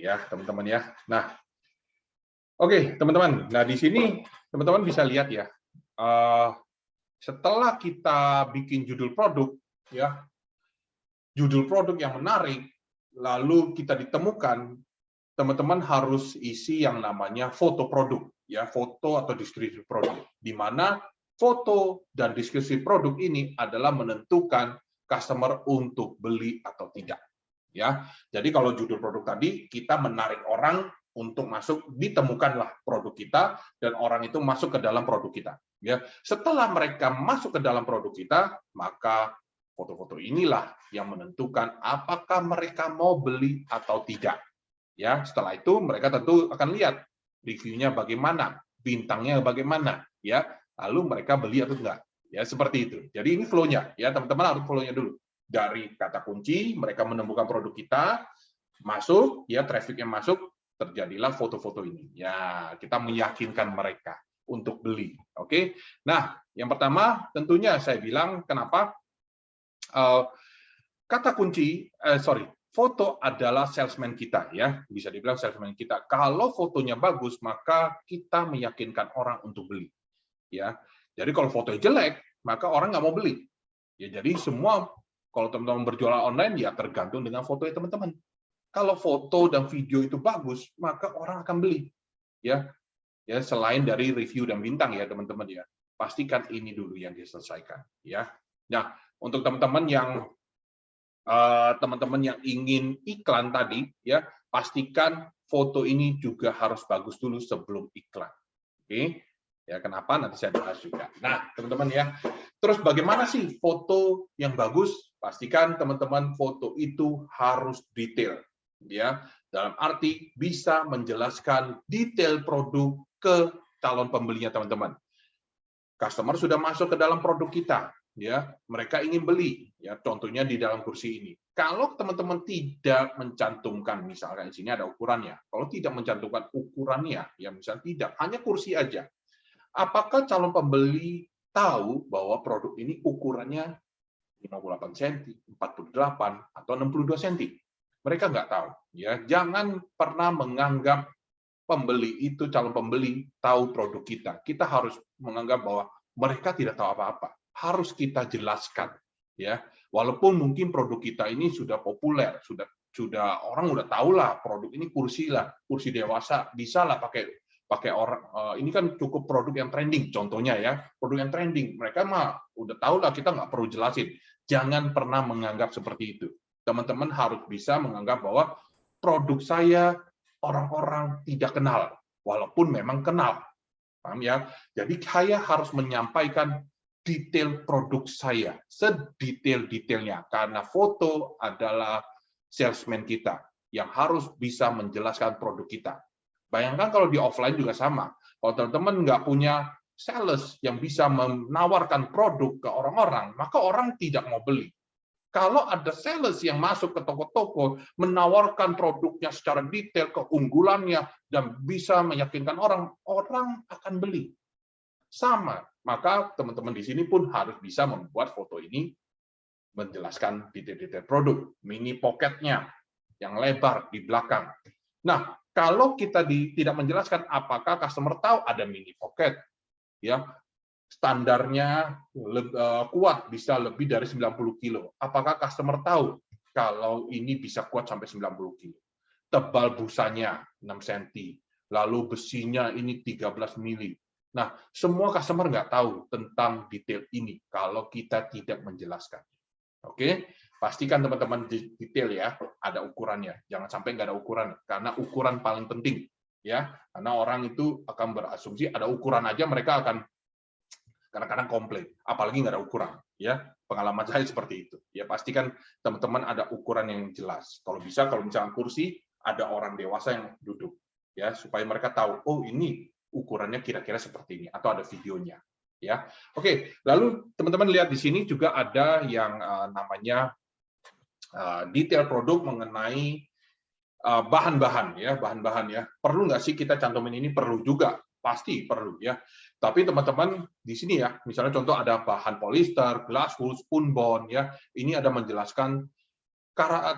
Speaker 1: ya teman-teman ya. Nah, oke teman-teman. Nah di sini teman-teman bisa lihat ya. Setelah kita bikin judul produk, ya, judul produk yang menarik, lalu kita ditemukan, teman-teman harus isi yang namanya foto produk, ya, foto atau deskripsi produk, di mana foto dan deskripsi produk ini adalah menentukan customer untuk beli atau tidak. Ya, jadi kalau judul produk tadi kita menarik orang untuk masuk, ditemukanlah produk kita dan orang itu masuk ke dalam produk kita. Ya, setelah mereka masuk ke dalam produk kita, maka foto-foto inilah yang menentukan apakah mereka mau beli atau tidak. Ya, setelah itu mereka tentu akan lihat reviewnya bagaimana, bintangnya bagaimana, ya, lalu mereka beli atau enggak. Ya, seperti itu. Jadi ini flow-nya, ya teman-teman harus flow-nya dulu. Dari kata kunci, mereka menemukan produk kita, masuk, ya traffic-nya masuk, terjadilah foto-foto ini. Ya, kita meyakinkan mereka untuk beli. Oke. Nah, yang pertama tentunya saya bilang kenapa kata kunci, foto adalah salesman kita ya, bisa dibilang salesman kita. Kalau fotonya bagus, maka kita meyakinkan orang untuk beli. Ya, jadi kalau fotonya jelek, maka orang nggak mau beli. Ya, jadi semua kalau teman-teman berjualan online ya tergantung dengan foto ya teman-teman. Kalau foto dan video itu bagus, maka orang akan beli. Ya, ya selain dari review dan bintang ya teman-teman ya. Pastikan ini dulu yang diselesaikan ya. Nah, untuk teman-teman yang ingin iklan tadi ya, pastikan foto ini juga harus bagus dulu sebelum iklan. Oke. Ya, kenapa? Nanti saya bahas juga. Nah, teman-teman ya. Terus bagaimana sih foto yang bagus? Pastikan teman-teman foto itu harus detail. Ya, dalam arti bisa menjelaskan detail produk ke calon pembelinya teman-teman. Customer sudah masuk ke dalam produk kita, ya, mereka ingin beli, ya, contohnya di dalam kursi ini. Kalau teman-teman tidak mencantumkan, misalkan di sini ada ukurannya, kalau tidak mencantumkan ukurannya, ya misalnya tidak, hanya kursi aja. Apakah calon pembeli tahu bahwa produk ini ukurannya 58 cm, 48 atau 62 cm. Mereka nggak tahu. Ya, jangan pernah menganggap pembeli itu calon pembeli tahu produk kita. Kita harus menganggap bahwa mereka tidak tahu apa-apa. Harus kita jelaskan, ya. Walaupun mungkin produk kita ini sudah populer, sudah orang udah tahu lah produk ini kursi dewasa, bisa lah pakai orang. Ini kan cukup produk yang trending, contohnya ya, produk yang trending. Mereka mah udah tahu lah, kita nggak perlu jelasin. Jangan pernah menganggap seperti itu. Teman-teman harus bisa menganggap bahwa produk saya orang-orang tidak kenal, walaupun memang kenal. Paham ya? Jadi saya harus menyampaikan detail produk saya, sedetail-detailnya, karena foto adalah salesman kita yang harus bisa menjelaskan produk kita. Bayangkan kalau di offline juga sama. Kalau teman-teman nggak punya sales yang bisa menawarkan produk ke orang-orang, maka orang tidak mau beli. Kalau ada sales yang masuk ke toko-toko, menawarkan produknya secara detail, keunggulannya, dan bisa meyakinkan orang, orang akan beli. Sama, maka teman-teman di sini pun harus bisa membuat foto ini menjelaskan detail-detail produk, mini pocketnya yang lebar di belakang. Nah, kalau kita tidak menjelaskan apakah customer tahu ada mini pocket, ya standarnya kuat bisa lebih dari 90 kilo. Apakah customer tahu kalau ini bisa kuat sampai 90 kilo? Tebal busanya 6 cm, lalu besinya ini 13 mili. Nah, semua customer nggak tahu tentang detail ini kalau kita tidak menjelaskan. Oke, pastikan teman-teman detail ya, ada ukurannya. Jangan sampai nggak ada ukuran, karena ukuran paling penting. Ya, karena orang itu akan berasumsi ada ukuran aja, mereka akan kadang-kadang komplain, apalagi nggak ada ukuran. Ya, pengalaman saya seperti itu. Ya, pastikan teman-teman ada ukuran yang jelas. Kalau bisa, kalau misalnya kursi, ada orang dewasa yang duduk, ya, supaya mereka tahu, oh ini ukurannya kira-kira seperti ini, atau ada videonya. Ya, oke. Lalu teman-teman lihat di sini juga ada yang namanya detail produk mengenai bahan-bahan, ya, bahan-bahan ya. Perlu nggak sih kita cantumin ini? Perlu juga, pasti perlu ya. Tapi teman-teman di sini ya, misalnya contoh ada bahan polister, glass wool, spunbond ya. Ini ada menjelaskan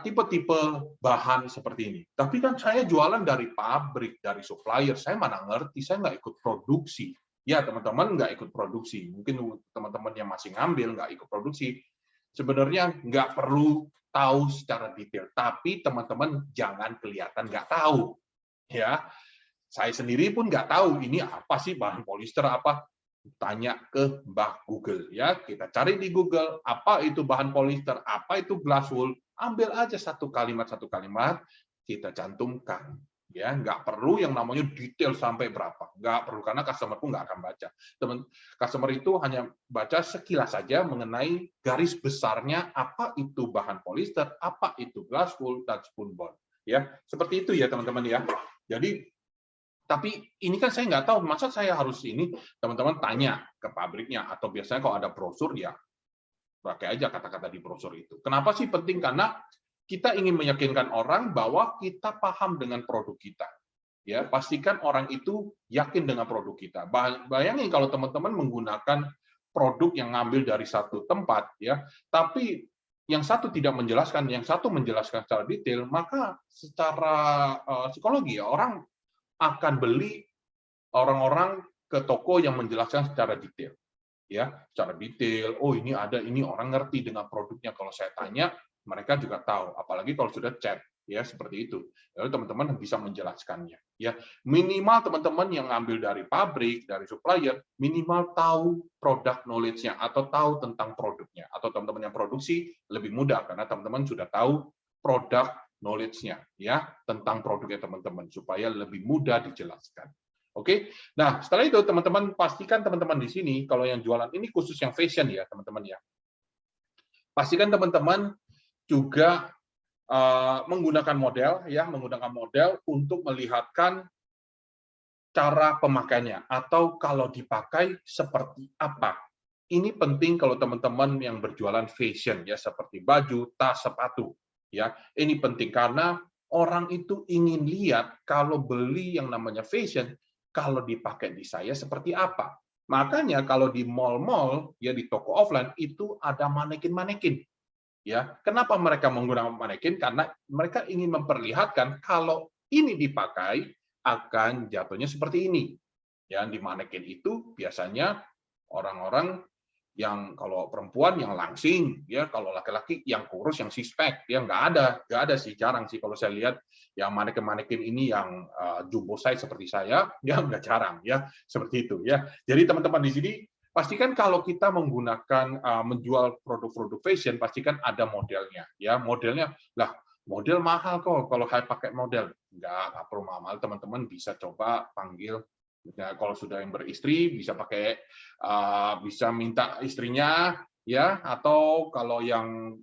Speaker 1: tipe-tipe bahan seperti ini. Tapi kan saya jualan dari pabrik, dari supplier, saya mana ngerti, saya nggak ikut produksi. Ya teman-teman nggak ikut produksi. Mungkin teman-teman yang masih ngambil nggak ikut produksi. Sebenarnya nggak perlu tahu secara detail, tapi teman-teman jangan kelihatan nggak tahu. Ya, saya sendiri pun nggak tahu ini apa sih bahan polister apa. Tanya ke Mbah Google ya, kita cari di Google apa itu bahan polister, apa itu glass wool, ambil aja satu kalimat kita cantumkan ya, nggak perlu yang namanya detail sampai berapa, nggak perlu karena customer pun nggak akan baca. Customer itu hanya baca sekilas saja mengenai garis besarnya apa itu bahan polister, apa itu glass wool dan spunbond ya, seperti itu ya teman-teman ya. Jadi tapi ini kan saya nggak tahu, masa saya harus ini, teman-teman tanya ke pabriknya, atau biasanya kalau ada brosur, ya pakai aja kata-kata di brosur itu. Kenapa sih penting? Karena kita ingin meyakinkan orang bahwa kita paham dengan produk kita. Ya, pastikan orang itu yakin dengan produk kita. Bayangin kalau teman-teman menggunakan produk yang ngambil dari satu tempat, ya, tapi yang satu tidak menjelaskan, yang satu menjelaskan secara detail, maka secara psikologi ya, orang akan beli orang-orang ke toko yang menjelaskan secara detail. Ya, secara detail, oh ini ada, ini orang ngerti dengan produknya. Kalau saya tanya, mereka juga tahu, apalagi kalau sudah chat, ya seperti itu. Lalu teman-teman bisa menjelaskannya. Ya, minimal teman-teman yang ngambil dari pabrik, dari supplier, minimal tahu produk knowledge-nya atau tahu tentang produknya. Atau teman-teman yang produksi lebih mudah karena teman-teman sudah tahu produk knowledge-nya ya tentang produknya teman-teman supaya lebih mudah dijelaskan. Oke. Nah, setelah itu teman-teman pastikan teman-teman di sini kalau yang jualan ini khusus yang fashion ya, teman-teman ya. Pastikan teman-teman juga menggunakan model untuk melihatkan cara pemakaiannya atau kalau dipakai seperti apa. Ini penting kalau teman-teman yang berjualan fashion ya seperti baju, tas, sepatu. Ya, ini penting karena orang itu ingin lihat kalau beli yang namanya fashion, kalau dipakai di saya seperti apa. Makanya kalau di mall-mall, ya di toko offline itu ada manekin-manekin. Ya, kenapa mereka menggunakan manekin? Karena mereka ingin memperlihatkan kalau ini dipakai akan jatuhnya seperti ini. Ya, di manekin itu biasanya orang-orang yang kalau perempuan yang langsing, ya kalau laki-laki yang kurus, yang six pack, ya nggak ada sih, jarang sih kalau saya lihat yang manekin-manekin ini yang jumbo size seperti saya, ya nggak jarang ya seperti itu ya. Jadi teman-teman di sini pastikan kalau kita menggunakan menjual produk-produk fashion, pastikan ada modelnya ya, modelnya lah. Model mahal kok kalau saya pakai model, nggak perlu mahal, teman-teman bisa coba panggil. Ya, kalau sudah yang beristri bisa pakai bisa minta istrinya ya, atau kalau yang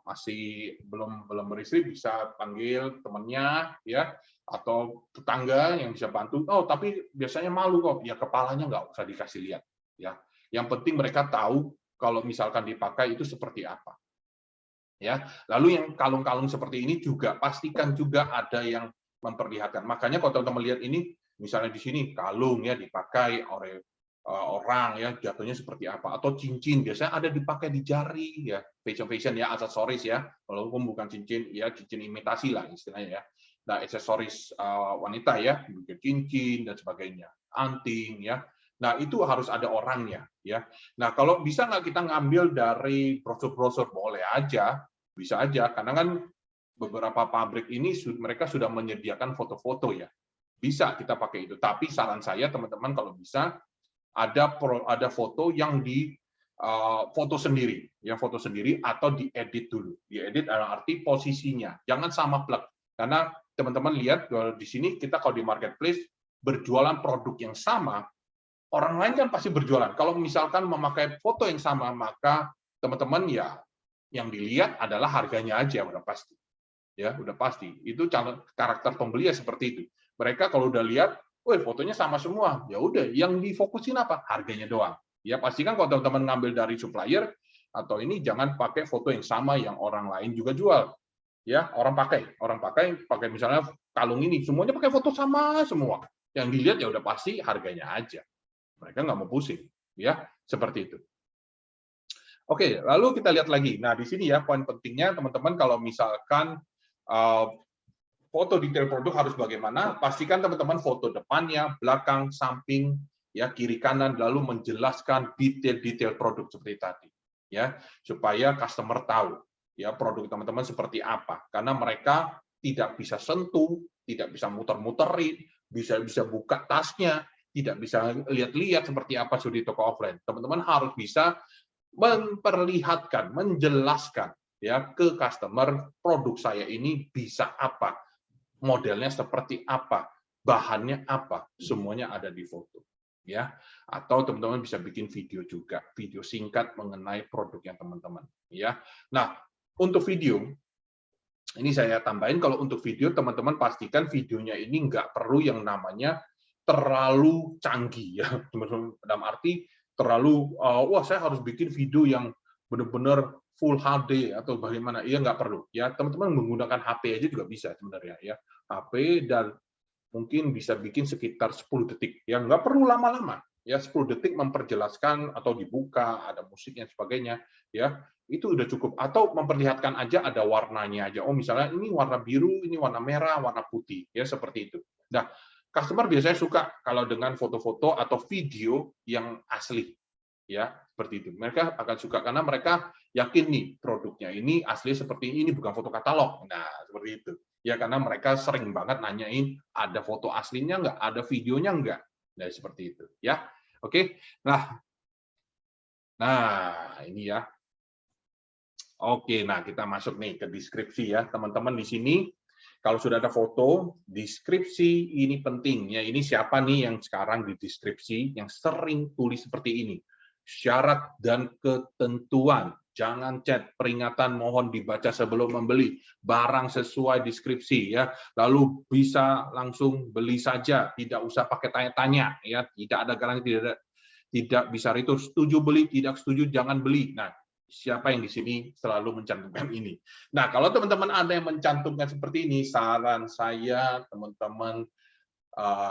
Speaker 1: masih belum beristri bisa panggil temannya ya, atau tetangga yang bisa bantu. Oh, tapi biasanya malu kok. Ya kepalanya nggak usah dikasih lihat ya. Yang penting mereka tahu kalau misalkan dipakai itu seperti apa. Ya. Lalu yang kalung-kalung seperti ini juga pastikan juga ada yang memperlihatkan. Makanya kalau teman-teman lihat ini, misalnya di sini kalung ya dipakai oleh orang ya, jatuhnya seperti apa, atau cincin biasanya ada dipakai di jari ya, fashion ya, aksesoris ya, walaupun bukan cincin ya, cincin imitasi lah istilahnya ya. Nah, aksesoris wanita ya, cincin dan sebagainya, anting ya. Nah, itu harus ada orangnya ya. Nah, kalau bisa nggak kita ngambil dari brosur-brosur, boleh aja, bisa aja, karena kan beberapa pabrik ini mereka sudah menyediakan foto-foto ya. Bisa kita pakai itu. Tapi saran saya teman-teman kalau bisa ada foto yang di foto sendiri, ya foto sendiri atau diedit dulu. Diedit dalam arti posisinya, jangan sama plek. Karena teman-teman lihat di sini kita kalau di marketplace berjualan produk yang sama, orang lain kan pasti berjualan. Kalau misalkan memakai foto yang sama, maka teman-teman ya yang dilihat adalah harganya aja udah pasti. Ya, udah pasti. Itu calon karakter pembeli ya seperti itu. Mereka kalau udah lihat, woi fotonya sama semua. Ya udah, yang difokusin apa? Harganya doang. Ya pastikan kalau teman-teman ngambil dari supplier atau ini jangan pakai foto yang sama yang orang lain juga jual. Ya, orang pakai misalnya kalung ini, semuanya pakai foto sama semua. Yang dilihat ya udah pasti harganya aja. Mereka nggak mau pusing. Ya, seperti itu. Oke, lalu kita lihat lagi. Nah, di sini ya poin pentingnya teman-teman kalau misalkan foto detail produk harus bagaimana? Pastikan teman-teman foto depannya, belakang, samping, ya kiri kanan, lalu menjelaskan detail-detail produk seperti tadi, ya supaya customer tahu ya produk teman-teman seperti apa. Karena mereka tidak bisa sentuh, tidak bisa muter-muterin, bisa buka tasnya, tidak bisa lihat-lihat seperti apa sudah di toko offline. Teman-teman harus bisa memperlihatkan, menjelaskan ya ke customer produk saya ini bisa apa, modelnya seperti apa, bahannya apa, semuanya ada di foto. Ya, atau teman-teman bisa bikin video juga, video singkat mengenai produknya teman-teman. Ya, nah untuk video ini saya tambahin kalau untuk video teman-teman pastikan videonya ini nggak perlu yang namanya terlalu canggih ya, teman-teman. Dalam arti terlalu wah saya harus bikin video yang benar-benar full HD atau bagaimana, iya nggak perlu ya, teman-teman menggunakan HP aja juga bisa sebenarnya ya, HP dan mungkin bisa bikin sekitar 10 detik ya, nggak perlu lama-lama ya, 10 detik memperjelaskan atau dibuka ada musiknya sebagainya ya, itu udah cukup, atau memperlihatkan aja ada warnanya aja, oh misalnya ini warna biru, ini warna merah, warna putih ya, seperti itu. Nah, customer biasanya suka kalau dengan foto-foto atau video yang asli ya, seperti itu. Mereka akan suka karena mereka yakin nih produknya ini asli seperti ini, bukan foto katalog. Nah, seperti itu. Ya karena mereka sering banget nanyain ada foto aslinya nggak, ada videonya nggak. Nah, seperti itu ya. Oke. Nah ini ya. Oke, nah kita masuk nih ke deskripsi ya. Teman-teman di sini kalau sudah ada foto, deskripsi ini penting ya. Ini siapa nih yang sekarang di deskripsi yang sering tulis seperti ini? Syarat dan ketentuan. Jangan chat peringatan mohon dibaca sebelum membeli. Barang sesuai deskripsi ya. Lalu bisa langsung beli saja, tidak usah pakai tanya-tanya ya. Tidak ada garansi, tidak bisa itu setuju beli, tidak setuju jangan beli. Nah, siapa yang di sini selalu mencantumkan ini. Nah, kalau teman-teman ada yang mencantumkan seperti ini, saran saya teman-teman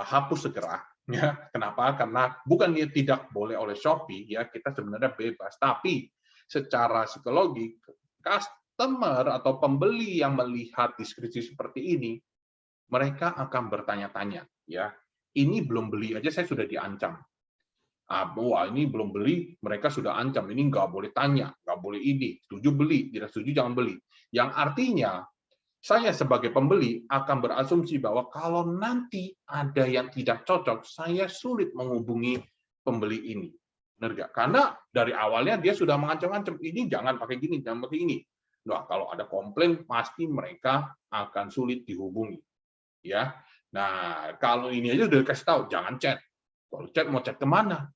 Speaker 1: hapus segera Ya, kenapa? Karena bukannya tidak boleh oleh Shopee, ya kita sebenarnya bebas, tapi secara psikologi customer atau pembeli yang melihat deskripsi seperti ini, mereka akan bertanya-tanya, ya. Ini belum beli aja saya sudah diancam. Wah, ini belum beli, mereka sudah ancam, ini nggak boleh tanya, nggak boleh ini, setuju beli, tidak setuju jangan beli. Yang artinya saya sebagai pembeli akan berasumsi bahwa kalau nanti ada yang tidak cocok, saya sulit menghubungi pembeli ini. Benar nggak? Karena dari awalnya dia sudah mengancam-ancam, ini jangan pakai gini, jangan pakai ini. Nah, kalau ada komplain, pasti mereka akan sulit dihubungi. Ya. Nah, kalau ini aja udah kasih tahu, jangan chat. Kalau chat, mau chat kemana?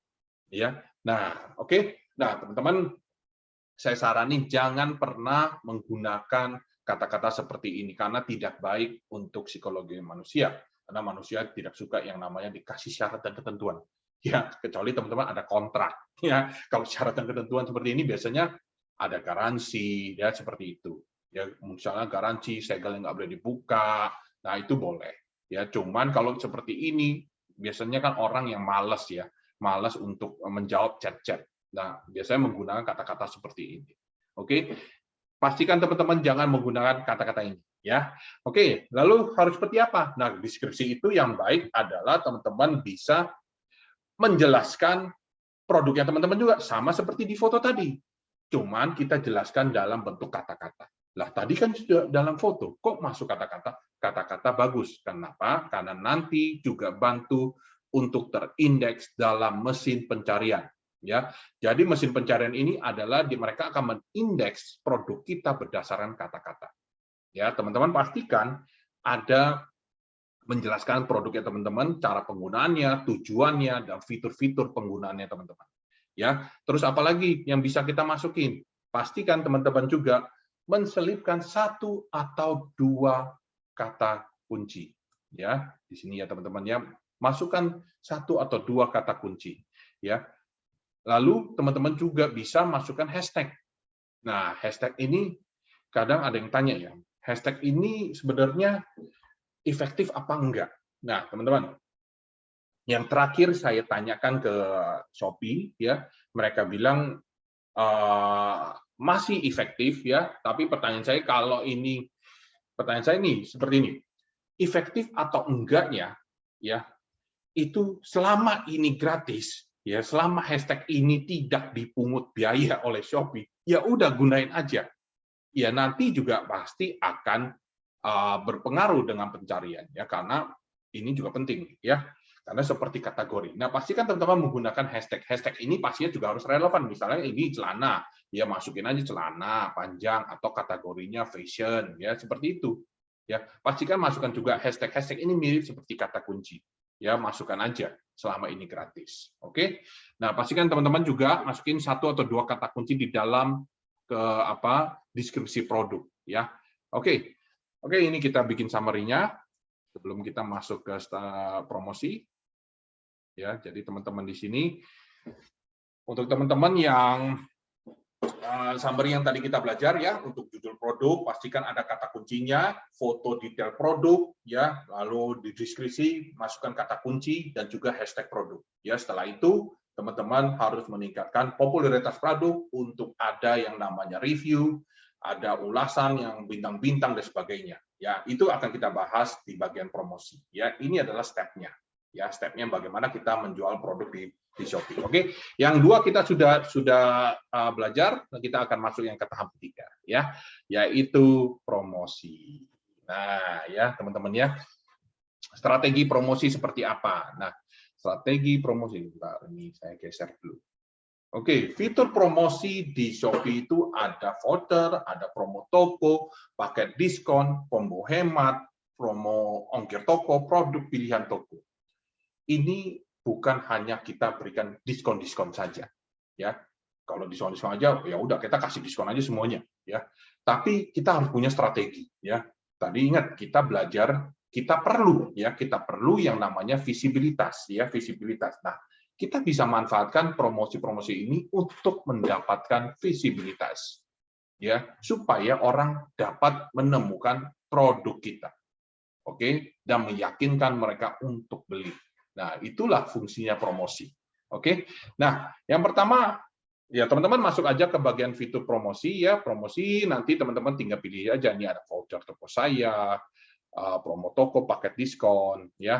Speaker 1: Ya. Nah, oke. Nah, teman-teman, saya saranin jangan pernah menggunakan kata-kata seperti ini karena tidak baik untuk psikologi manusia. Karena manusia tidak suka yang namanya dikasih syarat dan ketentuan. Ya, kecuali teman-teman ada kontrak. Ya, kalau syarat dan ketentuan seperti ini biasanya ada garansi, ya seperti itu. Ya, misalnya garansi segel yang nggak boleh dibuka, nah itu boleh. Ya, cuman kalau seperti ini biasanya kan orang yang malas ya, malas untuk menjawab chat-chat. Nah, biasanya menggunakan kata-kata seperti ini. Oke, pastikan teman-teman jangan menggunakan kata-kata ini. Ya, oke. Lalu harus seperti apa? Nah, deskripsi itu yang baik adalah teman-teman bisa menjelaskan produknya teman-teman juga sama seperti di foto tadi. Cuman kita jelaskan dalam bentuk kata-kata. Lah tadi kan sudah dalam foto, kok masuk kata-kata? Kata-kata bagus. Kenapa? Karena nanti juga bantu untuk terindeks dalam mesin pencarian. Ya, jadi mesin pencarian ini adalah mereka akan mengindeks produk kita berdasarkan kata-kata. Ya, teman-teman pastikan ada menjelaskan produknya teman-teman, cara penggunaannya, tujuannya, dan fitur-fitur penggunaannya teman-teman. Ya, terus apalagi yang bisa kita masukin? Pastikan teman-teman juga menselipkan satu atau dua kata kunci. Ya, di sini ya teman-teman ya, masukkan satu atau dua kata kunci. Ya, lalu teman-teman juga bisa masukkan hashtag. Nah, hashtag ini kadang ada yang tanya ya, hashtag ini sebenarnya efektif apa enggak? Nah, teman-teman, yang terakhir saya tanyakan ke Shopee, ya, mereka bilang masih efektif ya, tapi pertanyaan saya seperti ini, efektif atau enggaknya, ya, itu selama ini gratis, ya, selama hashtag ini tidak dipungut biaya oleh Shopee, ya udah gunain aja. Ya nanti juga pasti akan berpengaruh dengan pencarian ya karena ini juga penting ya karena seperti kategori. Nah pastikan teman-teman menggunakan hashtag. Hashtag ini pastinya juga harus relevan. Misalnya ini celana, ya masukin aja celana panjang atau kategorinya fashion ya seperti itu. Ya pastikan masukkan juga hashtag. Hashtag ini mirip seperti kata kunci. Ya masukkan aja selama ini gratis. Oke. Nah pastikan teman-teman juga masukin satu atau dua kata kunci di dalam ke deskripsi produk ya. Oke. Oke, ini kita bikin summary-nya sebelum kita masuk ke promosi. Ya, jadi teman-teman di sini untuk teman-teman yang summary yang tadi kita belajar ya, untuk judul produk pastikan ada kata kuncinya, foto detail produk ya, lalu di deskripsi masukkan kata kunci dan juga hashtag produk. Ya, setelah itu teman-teman harus meningkatkan popularitas produk untuk ada yang namanya review, ada ulasan yang bintang-bintang dan sebagainya. Ya, itu akan kita bahas di bagian promosi. Ya, ini adalah step-nya. Ya, step-nya bagaimana kita menjual produk di Shopee. Oke, yang dua kita sudah belajar, kita akan masuk yang ke tahap ketiga, ya, yaitu promosi. Nah, ya teman-teman ya, strategi promosi seperti apa? Nah, strategi promosi, ini saya geser dulu. Oke, fitur promosi di Shopee itu ada voucher, ada promo toko, paket diskon, combo hemat, promo ongkir toko, produk pilihan toko. Ini bukan hanya kita berikan diskon-diskon saja, ya. Kalau diskon-diskon aja, ya udah kita kasih diskon aja semuanya, ya. Tapi kita harus punya strategi, ya. Tadi ingat kita belajar, kita perlu yang namanya visibilitas, ya visibilitas. Nah, kita bisa manfaatkan promosi-promosi ini untuk mendapatkan visibilitas, ya, supaya orang dapat menemukan produk kita, oke, dan meyakinkan mereka untuk beli. Nah, itulah fungsinya promosi. Oke. Nah, yang pertama ya teman-teman masuk aja ke bagian fitur promosi ya. Promosi nanti teman-teman tinggal pilih aja, nih ada voucher toko saya, promo toko, paket diskon, ya,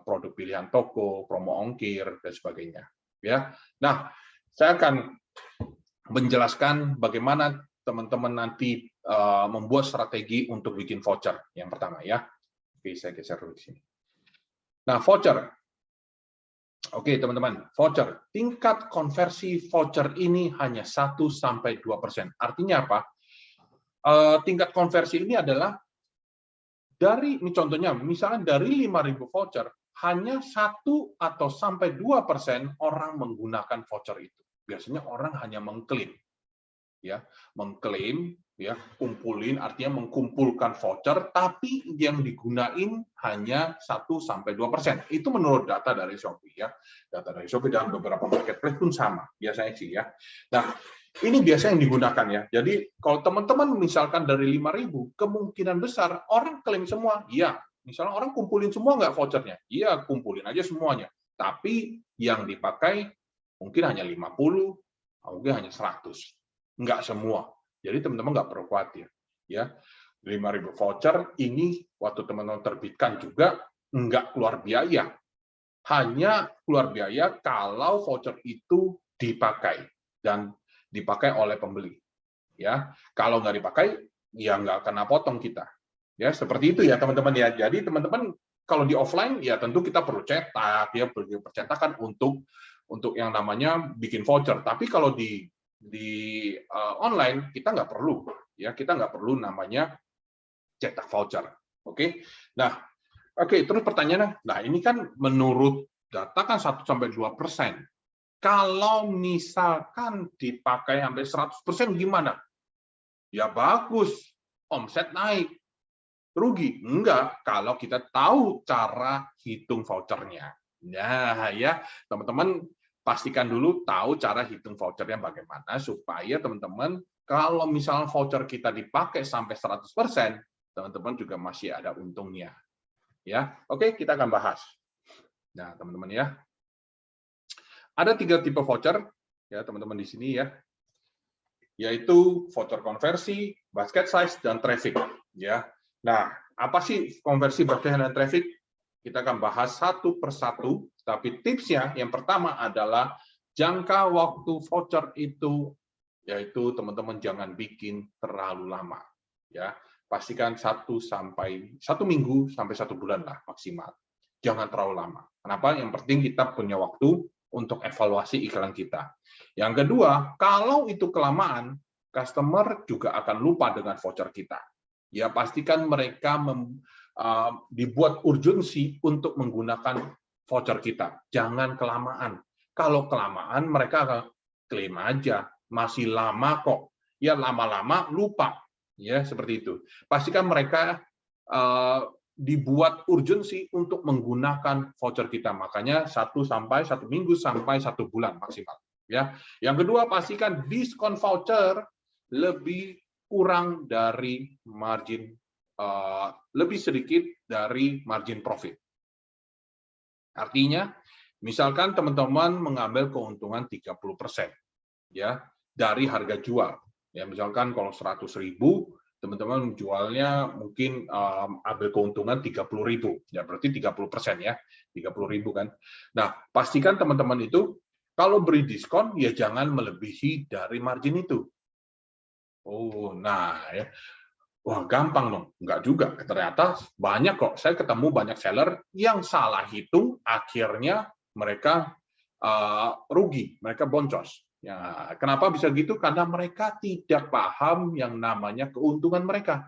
Speaker 1: produk pilihan toko, promo ongkir dan sebagainya. Ya. Nah, saya akan menjelaskan bagaimana teman-teman nanti membuat strategi untuk bikin voucher yang pertama ya. Oke, saya geser dulu di sini. Nah, voucher. Oke, teman-teman, voucher. Tingkat konversi voucher ini hanya 1-2%. Artinya apa? Tingkat konversi ini adalah dari, ini contohnya, misalnya dari 5.000 voucher, hanya 1-2% orang menggunakan voucher itu. Biasanya orang hanya mengklaim. Ya, mengklaim, ya, kumpulin, artinya mengkumpulkan voucher, tapi yang digunain hanya 1-2%. Itu menurut data dari Shopee, ya. Data dari Shopee dan beberapa marketplace pun sama, biasanya sih, ya. Nah, ini biasa yang digunakan, ya. Jadi, kalau teman-teman misalkan dari 5.000, kemungkinan besar orang klaim semua, iya. Misalnya orang kumpulin semua nggak vouchernya? Iya, kumpulin aja semuanya. Tapi yang dipakai mungkin hanya 50, mungkin hanya 100. Nggak semua. Jadi teman-teman nggak perlu khawatir. Ya, 5.000 voucher ini waktu teman-teman terbitkan juga nggak keluar biaya. Hanya keluar biaya kalau voucher itu dipakai dan dipakai oleh pembeli. Ya, kalau nggak dipakai, ya nggak kena potong kita. Ya, seperti itu ya teman-teman ya. Jadi teman-teman kalau di offline ya tentu kita perlu cetak, ya perlu percetakan untuk yang namanya bikin voucher. Tapi kalau di online kita nggak perlu, ya kita nggak perlu namanya cetak voucher. Oke, nah terus pertanyaannya, nah ini kan menurut data kan 1-2%. Kalau misalkan dipakai sampai 100% gimana? Ya bagus, omset naik. Rugi? Enggak, kalau kita tahu cara hitung vouchernya. Nah, ya teman-teman pastikan dulu tahu cara hitung vouchernya bagaimana supaya teman-teman kalau misalnya voucher kita dipakai sampai 100%, teman-teman juga masih ada untungnya. Ya, oke, kita akan bahas. Nah, teman-teman ya. Ada 3 tipe voucher ya, teman-teman di sini ya. Yaitu voucher konversi, basket size dan traffic, ya. Nah, apa sih konversi, basket dan traffic? Kita akan bahas satu persatu, tapi tipsnya yang pertama adalah jangka waktu voucher itu, yaitu teman-teman jangan bikin terlalu lama, ya. Pastikan 1 minggu sampai 1 bulan lah maksimal. Jangan terlalu lama. Kenapa? Yang penting kita punya waktu untuk evaluasi iklan kita. Yang kedua, kalau itu kelamaan, customer juga akan lupa dengan voucher kita. Ya, pastikan mereka dibuat urgensi untuk menggunakan voucher kita. Jangan kelamaan. Kalau kelamaan, mereka akan klaim aja. Masih lama kok. Ya, lama-lama lupa. Ya, seperti itu. Pastikan mereka dibuat urgensi untuk menggunakan voucher kita. Makanya 1 minggu sampai 1 bulan maksimal. Ya. Yang kedua, pastikan diskon voucher lebih kurang dari margin, lebih sedikit dari margin profit. Artinya, misalkan teman-teman mengambil keuntungan 30% ya dari harga jual. Ya, misalkan kalau 100.000, teman-teman jualnya mungkin ambil keuntungan 30.000, ya berarti 30% ya, 30.000 kan. Nah, pastikan teman-teman itu kalau beri diskon ya jangan melebihi dari margin itu. Oh, nah ya, wah gampang dong, enggak juga. Ternyata banyak kok, saya ketemu banyak seller yang salah hitung, akhirnya mereka rugi, mereka boncos. Ya, kenapa bisa gitu? Karena mereka tidak paham yang namanya keuntungan mereka.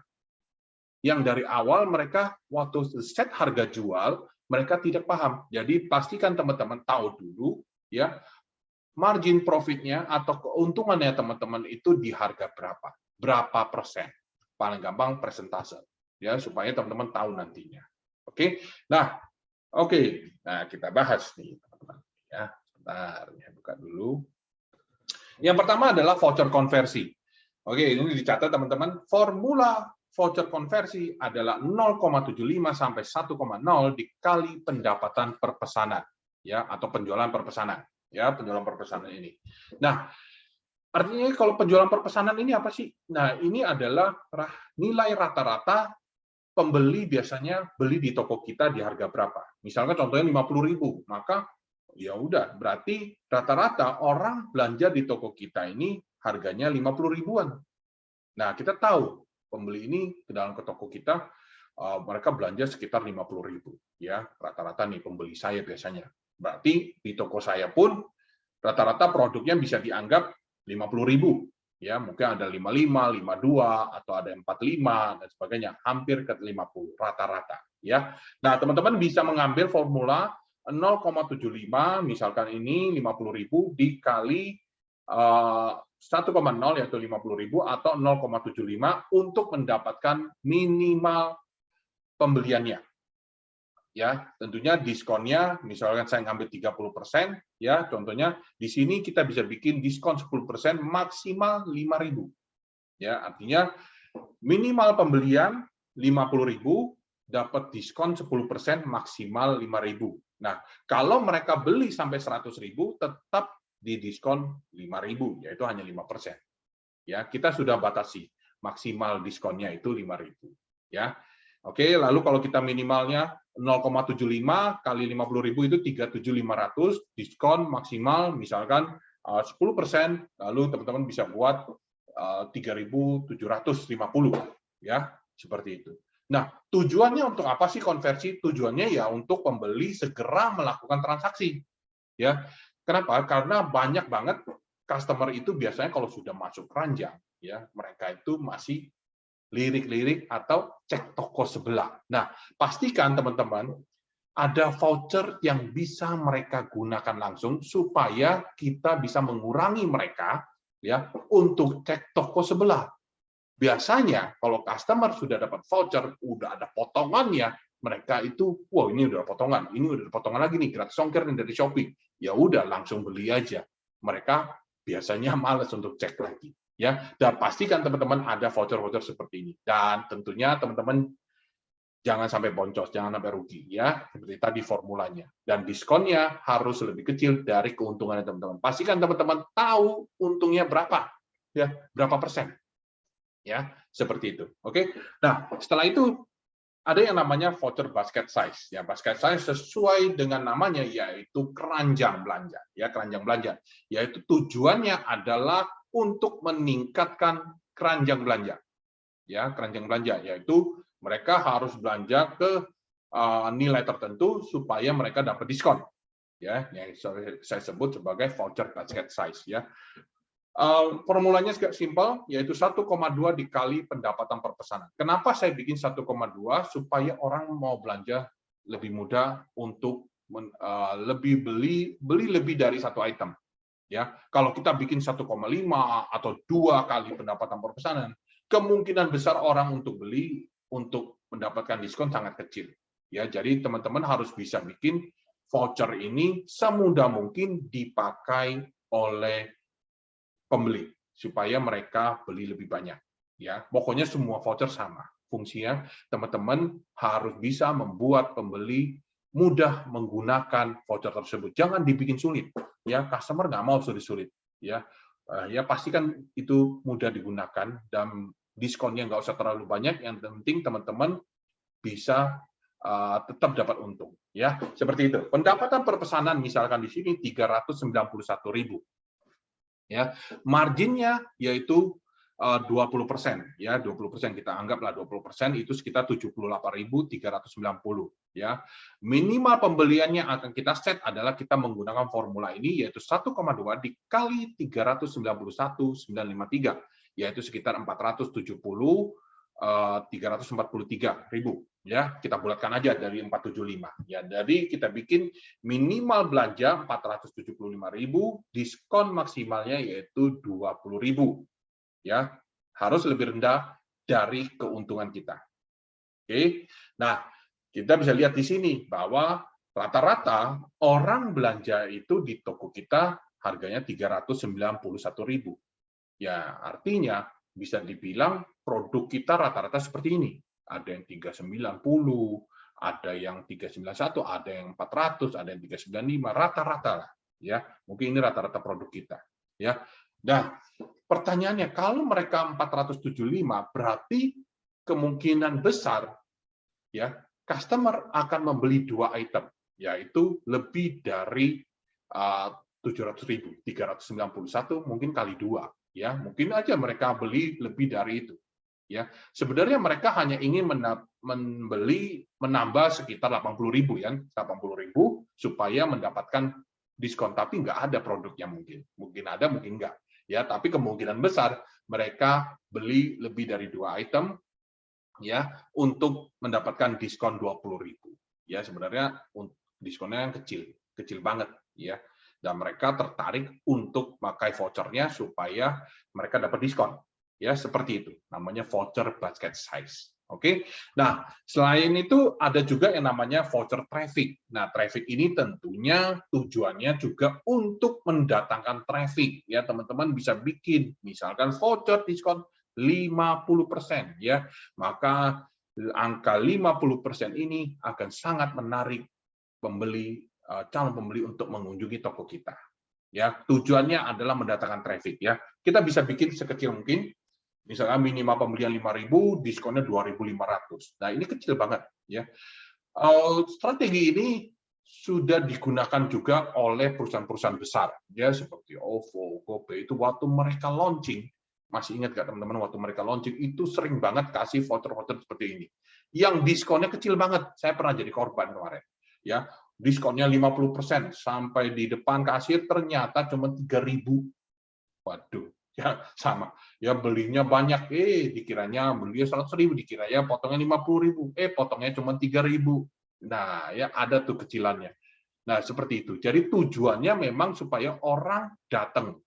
Speaker 1: Yang dari awal mereka waktu set harga jual, mereka tidak paham. Jadi pastikan teman-teman tahu dulu ya margin profitnya atau keuntungannya teman-teman itu di harga berapa? Berapa persen? Paling gampang persentase ya supaya teman-teman tahu nantinya. Oke. Nah, Nah, kita bahas nih, teman-teman ya. Bentar, ya buka dulu. Yang pertama adalah voucher konversi. Oke, ini dicatat teman-teman, formula voucher konversi adalah 0,75 sampai 1,0 dikali pendapatan per pesanan, ya, atau penjualan per pesanan, ya, penjualan per pesanan ini. Nah, artinya kalau penjualan per pesanan ini apa sih? Nah, ini adalah nilai rata-rata pembeli biasanya beli di toko kita di harga berapa. Misalnya contohnya 50.000, maka ya udah, berarti rata-rata orang belanja di toko kita ini harganya 50 ribuan. Nah, kita tahu pembeli ini ke dalam ke toko kita, mereka belanja sekitar 50.000, ya, rata-rata nih pembeli saya biasanya. Berarti di toko saya pun rata-rata produknya bisa dianggap 50.000, ya, mungkin ada 55, 52, atau ada 45 dan sebagainya, hampir ke 50 rata-rata, ya. Nah, teman-teman bisa mengambil formula 0,75, misalkan ini 50.000 dikali 1,0 yaitu 50.000 atau 0,75 untuk mendapatkan minimal pembeliannya. Ya, tentunya diskonnya misalkan saya ngambil 30%, ya, contohnya di sini kita bisa bikin diskon 10% maksimal 5.000. Ya, artinya minimal pembelian 50.000 dapat diskon 10% maksimal 5.000. Nah, kalau mereka beli sampai 100.000 tetap di diskon 5.000, yaitu hanya 5%. Ya, kita sudah batasi maksimal diskonnya itu 5.000. Ya, oke. Lalu kalau kita minimalnya 0,75 kali 50.000 itu 37.500, diskon maksimal misalkan 10%, lalu teman-teman bisa buat 3.750, ya, seperti itu. Nah, tujuannya untuk apa sih konversi? Tujuannya ya untuk pembeli segera melakukan transaksi, ya. Kenapa? Karena banyak banget customer itu biasanya kalau sudah masuk keranjang, ya, mereka itu masih lirik-lirik atau cek toko sebelah. Nah, pastikan teman-teman ada voucher yang bisa mereka gunakan langsung supaya kita bisa mengurangi mereka, ya, untuk cek toko sebelah. Biasanya kalau customer sudah dapat voucher, udah ada potongannya, mereka itu, wah, ini udah potongan, ini udah potongan lagi nih, gratis ongkir nih dari Shopee. Ya udah, langsung beli aja. Mereka biasanya malas untuk cek lagi. Ya, dan pastikan teman-teman ada voucher-voucher seperti ini. Dan tentunya teman-teman jangan sampai boncos, jangan sampai rugi, ya, seperti tadi formulanya. Dan diskonnya harus lebih kecil dari keuntungannya teman-teman. Pastikan teman-teman tahu untungnya berapa, ya, berapa persen, ya, seperti itu. Oke. Nah, setelah itu ada yang namanya voucher basket size. Ya, basket size sesuai dengan namanya yaitu keranjang belanja, ya, keranjang belanja. Yaitu tujuannya adalah untuk meningkatkan keranjang belanja. Ya, keranjang belanja yaitu mereka harus belanja ke nilai tertentu supaya mereka dapat diskon. Ya, yang saya sebut sebagai voucher basket size, ya. Formulanya agak simpel, yaitu 1,2 dikali pendapatan per pesanan. Kenapa saya bikin 1,2? Supaya orang mau belanja lebih mudah untuk lebih beli lebih dari satu item. Ya, kalau kita bikin 1,5 atau 2 kali pendapatan per pesanan, kemungkinan besar orang untuk beli untuk mendapatkan diskon sangat kecil. Ya, jadi teman-teman harus bisa bikin voucher ini semudah mungkin dipakai oleh pembeli supaya mereka beli lebih banyak, ya. Pokoknya semua voucher sama fungsinya. Teman-teman harus bisa membuat pembeli mudah menggunakan voucher tersebut. Jangan dibikin sulit, ya. Customer nggak mau sulit-sulit, ya. Ya, pastikan itu mudah digunakan dan diskonnya nggak usah terlalu banyak. Yang penting teman-teman bisa tetap dapat untung, ya. Seperti itu. Pendapatan per pesanan misalkan di sini 391.000. Ya, marginnya yaitu 20%, ya, 20%, kita anggaplah 20%, itu sekitar 78.390, ya. Minimal pembeliannya akan kita set adalah kita menggunakan formula ini, yaitu 1,2 dikali 391.953, yaitu sekitar 343.000, ya. Kita bulatkan aja dari 475, ya. Jadi kita bikin minimal belanja 475.000, diskon maksimalnya yaitu 20.000, ya. Harus lebih rendah dari keuntungan kita. Oke. Nah, kita bisa lihat di sini bahwa rata-rata orang belanja itu di toko kita harganya 391.000. Ya, artinya bisa dibilang produk kita rata-rata seperti ini. Ada yang 390, ada yang 391, ada yang 400, ada yang 395, rata-rata lah ya. Mungkin ini rata-rata produk kita ya. Nah, pertanyaannya kalau mereka 475 berarti kemungkinan besar ya customer akan membeli 2 item, yaitu lebih dari 700.000, 391 mungkin kali 2 ya. Mungkin aja mereka beli lebih dari itu. Ya, sebenarnya mereka hanya ingin menambah sekitar 80.000 ya, 80.000 supaya mendapatkan diskon, tapi nggak ada produknya mungkin ada, mungkin nggak. Ya, tapi kemungkinan besar mereka beli lebih dari 2 item ya untuk mendapatkan diskon 20.000. Ya, sebenarnya diskonnya yang kecil banget ya. Dan mereka tertarik untuk pakai vouchernya supaya mereka dapat diskon. Ya, seperti itu. Namanya voucher basket size. Oke. Nah, selain itu ada juga yang namanya voucher traffic. Nah, traffic ini tentunya tujuannya juga untuk mendatangkan traffic. Ya, teman-teman bisa bikin misalkan voucher diskon 50% ya. Maka angka 50% ini akan sangat menarik calon pembeli untuk mengunjungi toko kita. Ya, tujuannya adalah mendatangkan traffic ya. Kita bisa bikin sekecil mungkin. Misalnya minimal pembelian 5.000, diskonnya 2.500. Nah, ini kecil banget ya. Strategi ini sudah digunakan juga oleh perusahaan-perusahaan besar ya seperti OVO, GoPay itu waktu mereka launching. Masih ingat nggak teman-teman waktu mereka launching itu sering banget kasih voucher-voucher seperti ini. Yang diskonnya kecil banget. Saya pernah jadi korban kemarin. Ya, diskonnya 50% sampai di depan kasir ternyata cuma 3.000. Waduh, ya sama. Ya belinya banyak, dikiranya belinya 100.000, dikiranya potongnya 50.000, potongnya cuma 3.000. Nah, ya ada tuh kecilannya. Nah, seperti itu. Jadi tujuannya memang supaya orang datang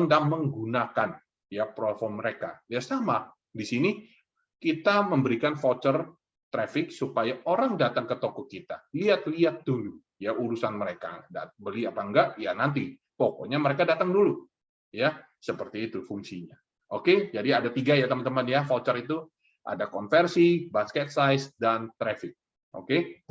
Speaker 1: dan menggunakan ya platform mereka. Ya sama. Di sini kita memberikan voucher traffic supaya orang datang ke toko kita. Lihat-lihat dulu ya urusan mereka. Beli apa enggak ya nanti. Pokoknya mereka datang dulu. Ya, seperti itu fungsinya. Oke, jadi ada 3 ya teman-teman ya. Voucher itu ada konversi, basket size, dan traffic. Oke.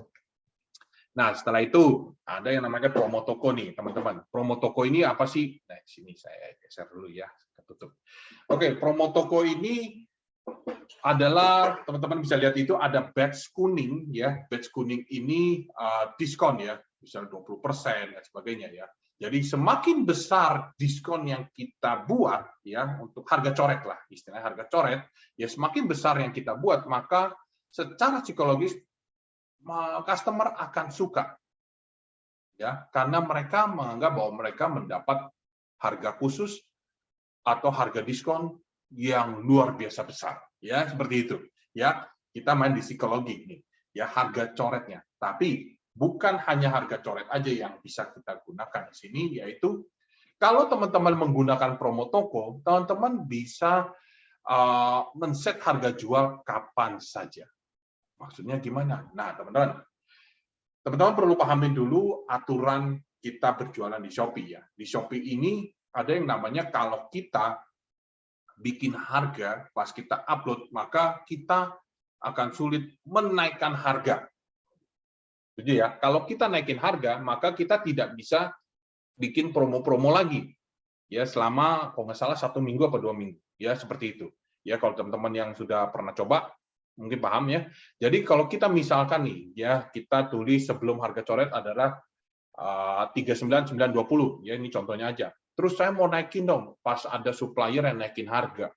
Speaker 1: Nah, setelah itu ada yang namanya promo toko nih, teman-teman. Promo toko ini apa sih? Nah, sini saya geser dulu ya, ketutup. Oke, promo toko ini adalah teman-teman bisa lihat itu ada badge kuning ya. Badge kuning ini diskon ya, misalnya 20% dan sebagainya ya. Jadi semakin besar diskon yang kita buat ya untuk harga coret lah, istilahnya harga coret, ya semakin besar yang kita buat, maka secara psikologis customer akan suka ya karena mereka menganggap bahwa mereka mendapat harga khusus atau harga diskon yang luar biasa besar ya seperti itu ya. Kita main di psikologi nih ya, harga coretnya, tapi bukan hanya harga coret aja yang bisa kita gunakan di sini, yaitu kalau teman-teman menggunakan promo toko, teman-teman bisa men-set harga jual kapan saja. Maksudnya gimana? Nah, teman-teman perlu pahami dulu aturan kita berjualan di Shopee ya. Di Shopee ini ada yang namanya kalau kita bikin harga pas kita upload, maka kita akan sulit menaikkan harga. Jadi ya, kalau kita naikin harga, maka kita tidak bisa bikin promo-promo lagi. Ya, selama kalau nggak salah 1 minggu atau 2 minggu. Ya, seperti itu. Ya, kalau teman-teman yang sudah pernah coba mungkin paham ya. Jadi kalau kita misalkan nih ya, kita tulis sebelum harga coret adalah 39.920 ya, ini contohnya aja. Terus saya mau naikin dong pas ada supplier yang naikin harga.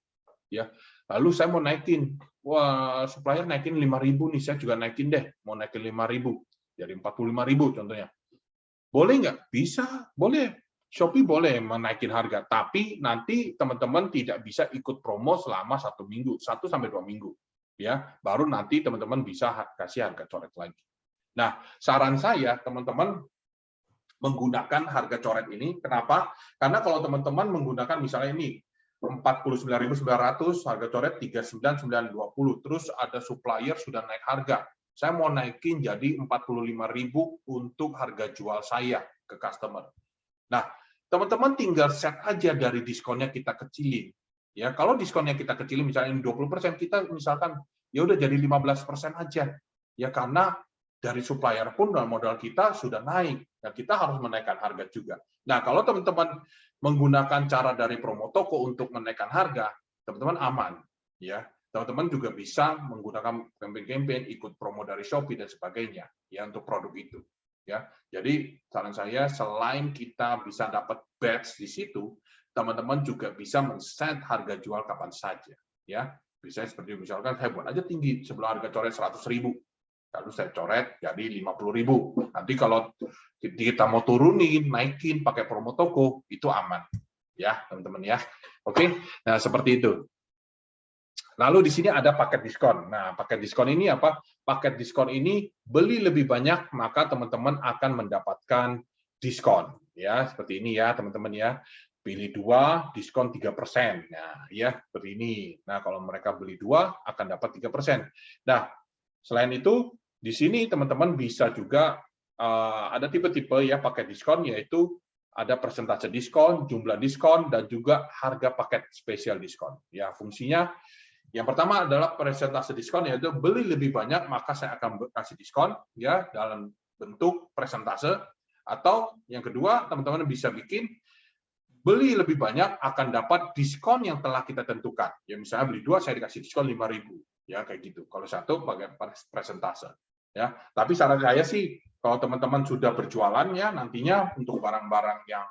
Speaker 1: Ya. Lalu saya mau naikin, wah supplier naikin 5.000 nih, saya juga naikin deh, mau naikin 5.000 jadi 45.000 contohnya. Boleh nggak? Bisa, boleh. Shopee boleh menaikin harga, tapi nanti teman-teman tidak bisa ikut promo selama 1 minggu, 1 sampai 2 minggu. Ya, baru nanti teman-teman bisa kasih harga coret lagi. Nah, saran saya teman-teman menggunakan harga coret ini, kenapa? Karena kalau teman-teman menggunakan misalnya ini 49.900, harga coret 39.920, terus ada supplier sudah naik harga. Saya mau naikin jadi 45.000 untuk harga jual saya ke customer. Nah, teman-teman tinggal set aja dari diskonnya kita kecilin. Ya, kalau diskonnya kita kecilin misalnya 20%, kita misalkan ya udah jadi 15% aja. Ya karena dari supplier pun modal kita sudah naik. Ya kita harus menaikkan harga juga. Nah, kalau teman-teman menggunakan cara dari promo toko untuk menaikkan harga, teman-teman aman. Ya, teman-teman juga bisa menggunakan campaign-campaign, ikut promo dari Shopee dan sebagainya ya untuk produk itu. Ya, jadi saran saya selain kita bisa dapat batch di situ, teman-teman juga bisa men-set harga jual kapan saja. Ya, bisa seperti misalkan saya buat aja tinggi sebelum harga coret 100.000, lalu saya coret jadi 50.000. Nanti kalau kita mau turunin, naikin pakai promo toko itu aman, ya teman-teman ya. Oke, nah seperti itu. Lalu di sini ada paket diskon. Nah, paket diskon ini apa? Paket diskon ini beli lebih banyak maka teman-teman akan mendapatkan diskon. Ya, seperti ini ya teman-teman ya. Pilih 2, diskon 3%. Nah, ya seperti ini. Nah, kalau mereka beli 2 akan dapat 3%. Nah, selain itu di sini teman-teman bisa juga ada tipe-tipe ya paket diskon, yaitu ada persentase diskon, jumlah diskon, dan juga harga paket spesial diskon. Ya, fungsinya yang pertama adalah persentase diskon, yaitu beli lebih banyak maka saya akan kasih diskon ya dalam bentuk persentase. Atau yang kedua, teman-teman bisa bikin beli lebih banyak akan dapat diskon yang telah kita tentukan. Ya misalnya beli 2 saya dikasih diskon 5.000 ya kayak gitu. Kalau 1 pakai persentase. Ya, tapi saran saya sih kalau teman-teman sudah berjualan ya nantinya untuk barang-barang yang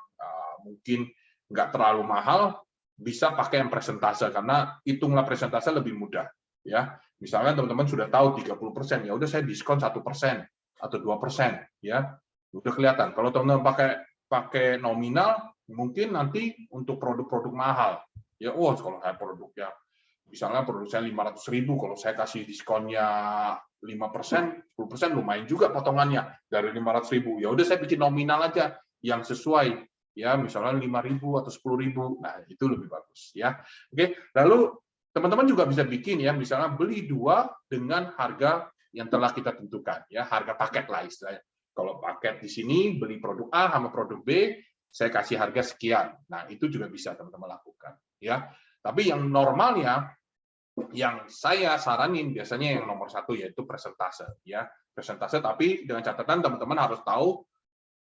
Speaker 1: mungkin nggak terlalu mahal bisa pakai yang persentase karena hitunglah persentase lebih mudah ya. Misalnya teman-teman sudah tahu 30%, ya udah saya diskon 1% atau 2% ya. Udah kelihatan. Kalau teman-teman pakai nominal mungkin nanti untuk produk-produk mahal ya, kalau saya produknya misalnya produk saya 500.000, kalau saya kasih diskonnya 5%, 10% lumayan juga potongannya dari 500.000. Ya udah saya bikin nominal aja yang sesuai ya, misalnya 5.000 atau 10.000. Nah, itu lebih bagus ya. Oke, lalu teman-teman juga bisa bikin ya, misalnya beli 2 dengan harga yang telah kita tentukan ya, harga paket lah istilahnya. Kalau paket di sini beli produk A sama produk B, saya kasih harga sekian. Nah, itu juga bisa teman-teman lakukan ya. Tapi yang normalnya yang saya saranin biasanya yang nomor 1 yaitu persentase ya. Persentase, tapi dengan catatan teman-teman harus tahu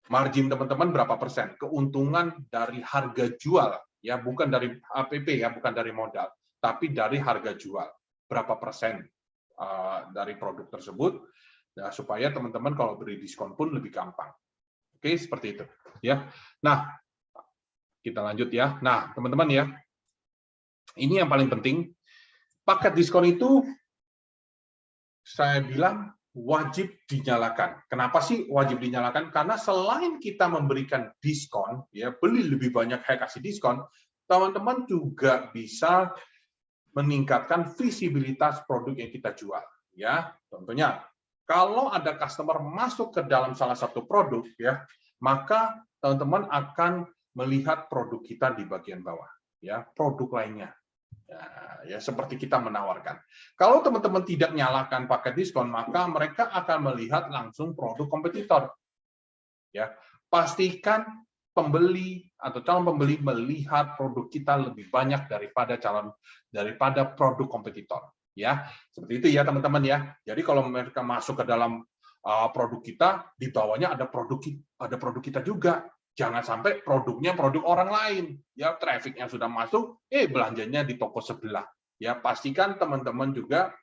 Speaker 1: margin teman-teman berapa persen, keuntungan dari harga jual ya, bukan dari APP ya, bukan dari modal, tapi dari harga jual. Berapa persen dari produk tersebut ya, supaya teman-teman kalau beri diskon pun lebih gampang. Oke, seperti itu ya. Nah, kita lanjut ya. Nah, teman-teman ya. Ini yang paling penting. Paket diskon itu saya bilang wajib dinyalakan. Kenapa sih wajib dinyalakan? Karena selain kita memberikan diskon, ya beli lebih banyak saya kasih diskon, teman-teman juga bisa meningkatkan visibilitas produk yang kita jual. Ya, contohnya kalau ada customer masuk ke dalam salah satu produk, ya maka teman-teman akan melihat produk kita di bagian bawah, ya produk lainnya. Ya, seperti kita menawarkan. Kalau teman-teman tidak nyalakan paket diskon, maka mereka akan melihat langsung produk kompetitor. Ya, pastikan pembeli atau calon pembeli melihat produk kita lebih banyak daripada produk kompetitor. Ya, seperti itu ya teman-teman ya. Jadi kalau mereka masuk ke dalam produk kita, di bawahnya ada produk kita juga. Jangan sampai produknya produk orang lain. Ya, traffic-nya sudah masuk, belanjanya di toko sebelah. Ya, pastikan teman-teman juga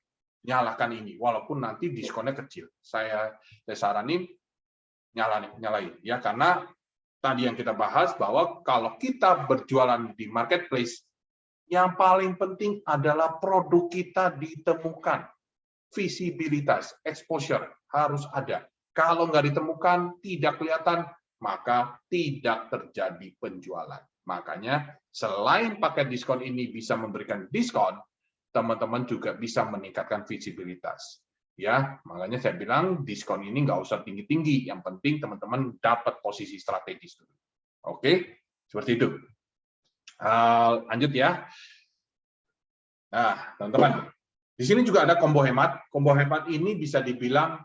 Speaker 1: nyalakan ini, walaupun nanti diskonnya kecil. Saya saranin nyalain ya, karena tadi yang kita bahas bahwa kalau kita berjualan di marketplace, yang paling penting adalah produk kita ditemukan. Visibilitas, exposure harus ada. Kalau nggak ditemukan, tidak kelihatan, maka tidak terjadi penjualan. Makanya selain paket diskon ini bisa memberikan diskon, teman-teman juga bisa meningkatkan visibilitas. Ya, makanya saya bilang diskon ini nggak usah tinggi-tinggi, yang penting teman-teman dapat posisi strategis dulu. Oke, seperti itu. Lanjut ya. Nah, teman-teman, di sini juga ada combo hemat. Combo hemat ini bisa dibilang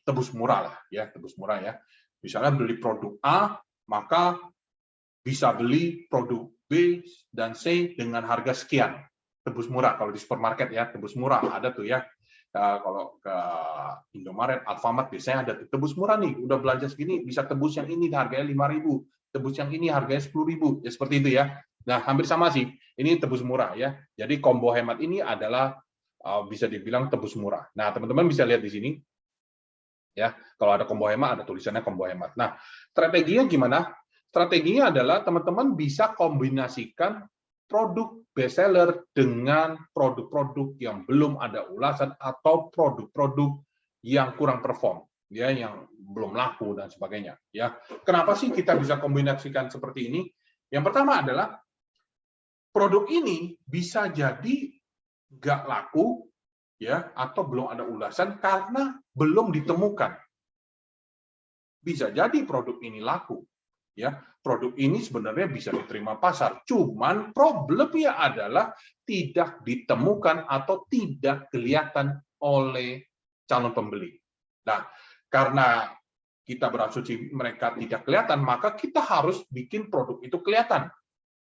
Speaker 1: tebus murah lah, ya tebus murah ya. Misalnya beli produk A, maka bisa beli produk B, dan C dengan harga sekian. Tebus murah kalau di supermarket ya, tebus murah ada tuh ya. Kalau ke Indomaret, Alfamart biasanya ada tuh, tebus murah nih, udah belanja segini bisa tebus yang ini harganya 5.000, tebus yang ini harganya 10.000, ya seperti itu ya. Nah, hampir sama sih. Ini tebus murah ya. Jadi combo hemat ini adalah bisa dibilang tebus murah. Nah, teman-teman bisa lihat di sini ya. Kalau ada combo hemat ada tulisannya combo hemat. Nah, strateginya gimana? Strateginya adalah teman-teman bisa kombinasikan produk bestseller dengan produk-produk yang belum ada ulasan atau produk-produk yang kurang perform, ya, yang belum laku dan sebagainya, ya. Kenapa sih kita bisa kombinasikan seperti ini? Yang pertama adalah produk ini bisa jadi nggak laku, ya, atau belum ada ulasan karena belum ditemukan. Bisa jadi produk ini laku, ya, produk ini sebenarnya bisa diterima pasar, cuman problemnya adalah tidak ditemukan atau tidak kelihatan oleh calon pembeli. Nah, karena kita berasumsi mereka tidak kelihatan, maka kita harus bikin produk itu kelihatan.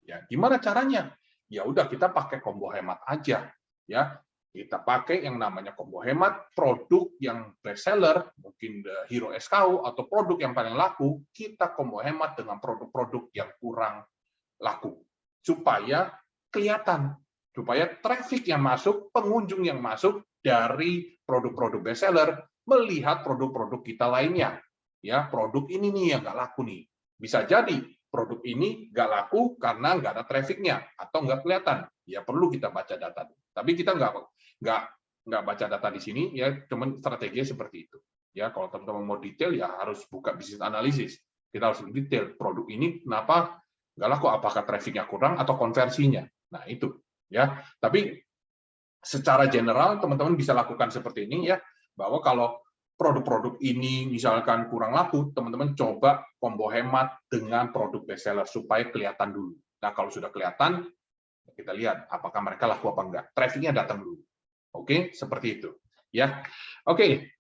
Speaker 1: Ya, gimana caranya? Ya udah kita pakai combo hemat aja, ya. Kita pakai yang namanya combo hemat, produk yang best seller, mungkin Hero SKU atau produk yang paling laku, kita combo hemat dengan produk-produk yang kurang laku. Supaya kelihatan, supaya traffic yang masuk, pengunjung yang masuk dari produk-produk best seller melihat produk-produk kita lainnya. Ya, produk ini nih yang nggak laku nih. Bisa jadi produk ini nggak laku karena nggak ada trafficnya atau nggak kelihatan. Ya perlu kita baca data. Tapi kita nggak baca data di sini, ya cuman strateginya seperti itu. Ya kalau teman-teman mau detail ya harus buka bisnis analisis. Kita harus detail produk ini kenapa nggak laku, apakah trafficnya kurang atau konversinya. Nah itu ya. Tapi secara general teman-teman bisa lakukan seperti ini ya, bahwa kalau produk-produk ini misalkan kurang laku, teman-teman coba combo hemat dengan produk bestseller supaya kelihatan dulu. Nah, kalau sudah kelihatan, kita lihat apakah mereka laku apa enggak. Trafficnya datang dulu. Oke, seperti itu. Ya, oke.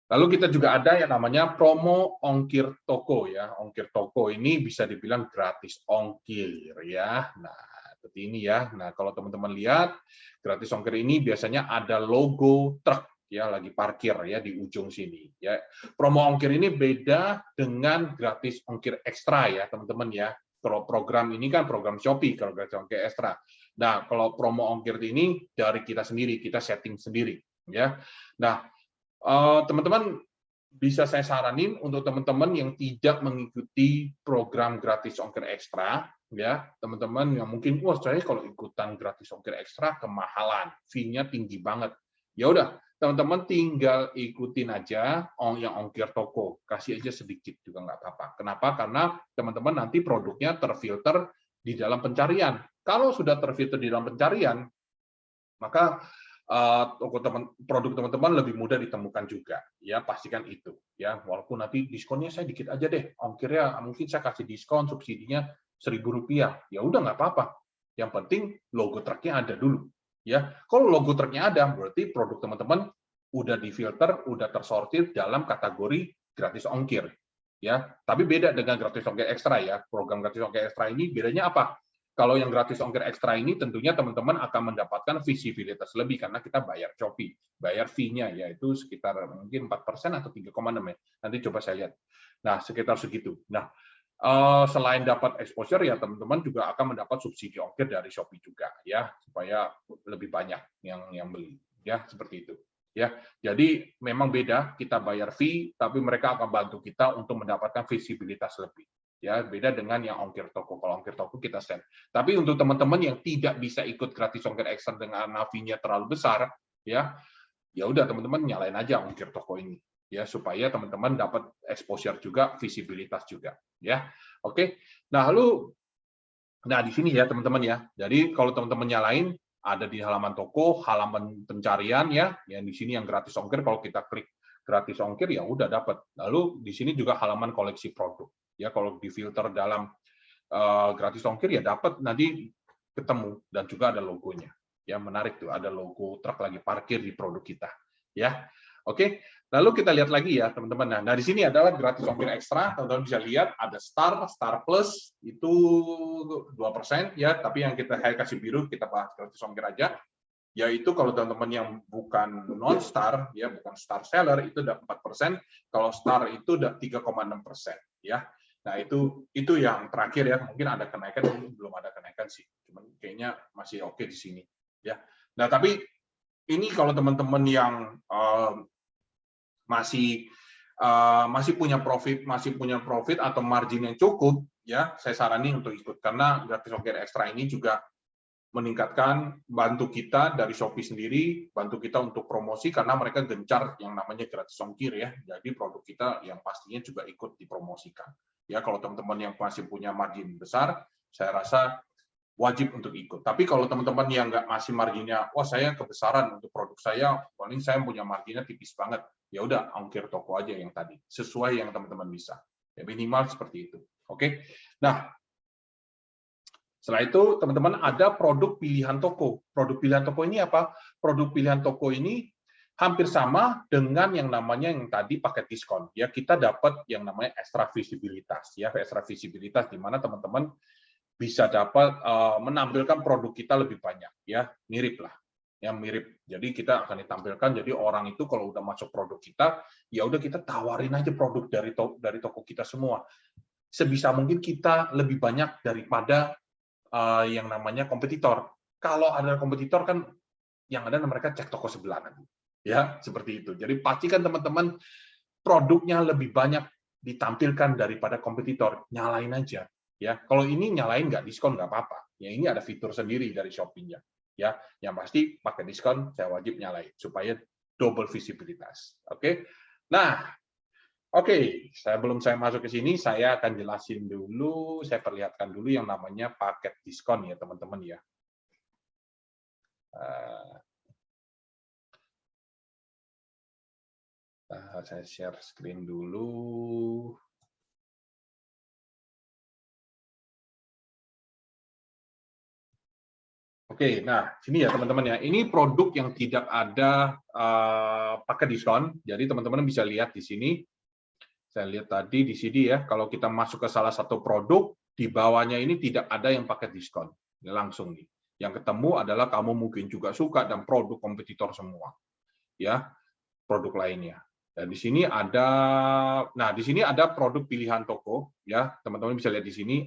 Speaker 1: Lalu kita juga ada yang namanya promo ongkir toko ya. Ongkir toko ini bisa dibilang gratis ongkir ya. Nah, seperti ini ya. Nah, kalau teman-teman lihat gratis ongkir ini biasanya ada logo truk ya lagi parkir ya di ujung sini ya. Promo ongkir ini beda dengan gratis ongkir ekstra ya, teman-teman ya. Kalau program ini kan program Shopee kalau gratis ongkir ekstra. Nah, kalau promo ongkir ini dari kita sendiri, kita setting sendiri ya. Nah, teman-teman bisa saya saranin untuk teman-teman yang tidak mengikuti program gratis ongkir ekstra, ya teman-teman yang mungkin wah saya kalau ikutan gratis ongkir ekstra kemahalan, fee-nya tinggi banget. Ya udah, teman-teman tinggal ikutin aja yang ongkir toko, kasih aja sedikit juga nggak apa-apa. Kenapa? Karena teman-teman nanti produknya terfilter di dalam pencarian. Kalau sudah terfilter di dalam pencarian, maka produk teman-teman lebih mudah ditemukan juga, ya pastikan itu, ya walaupun nanti diskonnya saya dikit aja deh, ongkirnya mungkin saya kasih diskon subsidinya Rp1.000, ya udah nggak apa-apa, yang penting logo truknya ada dulu, ya kalau logo truknya ada berarti produk teman-teman udah difilter, udah tersortir dalam kategori gratis ongkir, ya tapi beda dengan gratis ongkir ekstra ya, program gratis ongkir ekstra ini bedanya apa? Kalau yang gratis ongkir ekstra ini tentunya teman-teman akan mendapatkan visibilitas lebih karena kita bayar Shopee, bayar fee-nya yaitu sekitar mungkin 4% atau 3,6 ya. Nanti coba saya lihat. Nah, sekitar segitu. Nah, selain dapat exposure ya teman-teman juga akan mendapat subsidi ongkir dari Shopee juga ya, supaya lebih banyak yang beli ya, seperti itu. Ya, jadi memang beda, kita bayar fee tapi mereka akan bantu kita untuk mendapatkan visibilitas lebih. Ya, beda dengan yang ongkir toko. Kalau ongkir toko kita set. Tapi untuk teman-teman yang tidak bisa ikut gratis ongkir ekstra dengan navinya terlalu besar, ya udah teman-teman nyalain aja ongkir toko ini, ya supaya teman-teman dapat exposure juga, visibilitas juga, ya. Oke. Nah, di sini ya teman-teman ya. Jadi kalau teman-teman nyalain ada di halaman toko, halaman pencarian ya, yang di sini yang gratis ongkir kalau kita klik gratis ongkir ya udah dapat. Lalu di sini juga halaman koleksi produk. Ya kalau difilter dalam gratis ongkir ya dapat nanti ketemu dan juga ada logonya. Ya menarik tuh ada logo truk lagi parkir di produk kita. Ya. Oke, lalu kita lihat lagi ya teman-teman. Nah, di sini adalah gratis ongkir ekstra. Teman-teman bisa lihat ada Star Plus itu 2% ya, tapi yang saya kasih biru kita bahas gratis ongkir aja. Yaitu kalau teman-teman yang bukan non-star, ya bukan star seller, itu udah 4%, kalau star itu udah 3,6%. Ya. Nah, itu yang terakhir ya, mungkin ada kenaikan, belum ada kenaikan sih, cuman kayaknya masih oke di sini. Ya. Nah, tapi ini kalau teman-teman yang masih punya profit atau margin yang cukup, ya saya saranin untuk ikut, karena gratis ongkir ekstra ini juga meningkatkan, bantu kita dari Shopee sendiri, bantu kita untuk promosi karena mereka gencar yang namanya gratis ongkir ya. Jadi produk kita yang pastinya juga ikut dipromosikan. Ya kalau teman-teman yang masih punya margin besar, saya rasa wajib untuk ikut. Tapi kalau teman-teman yang masih marginnya, wah saya kebesaran untuk produk saya, paling saya punya marginnya tipis banget. Ya udah ongkir toko aja yang tadi, sesuai yang teman-teman bisa. Ya minimal seperti itu. Oke. Nah, setelah itu, teman-teman ada produk pilihan toko. Produk pilihan toko ini apa? Produk pilihan toko ini hampir sama dengan yang namanya yang tadi paket diskon. Ya, kita dapat yang namanya extra visibilitas. Ya, extra visibilitas di mana teman-teman bisa dapat menampilkan produk kita lebih banyak. Ya, mirip lah. Ya, mirip. Jadi kita akan ditampilkan. Jadi orang itu kalau udah masuk produk kita, ya udah kita tawarin aja produk dari toko kita semua. Sebisa mungkin kita lebih banyak daripada yang namanya kompetitor. Kalau ada kompetitor kan yang ada mereka cek toko sebelah nanti. Ya, seperti itu. Jadi pastikan teman-teman produknya lebih banyak ditampilkan daripada kompetitor. Nyalain aja. Ya, kalau ini nyalain nggak diskon nggak apa-apa. Ya ini ada fitur sendiri dari Shopee-nya. Ya, yang pasti pakai diskon saya wajib nyalain supaya double visibilitas. Oke. Nah, oke, sebelum saya masuk ke sini, saya akan jelasin dulu, saya perlihatkan dulu yang namanya paket diskon ya, teman-teman ya. Saya share screen dulu. Oke, nah sini ya teman-teman ya. Ini produk yang tidak ada paket diskon, jadi teman-teman bisa lihat di sini. Saya lihat tadi di sini ya, kalau kita masuk ke salah satu produk, di bawahnya ini tidak ada yang pakai diskon. Ini langsung nih. Yang ketemu adalah kamu mungkin juga suka dan produk kompetitor semua. Ya, produk lainnya. Dan di sini ada produk pilihan toko ya, teman-teman bisa lihat di sini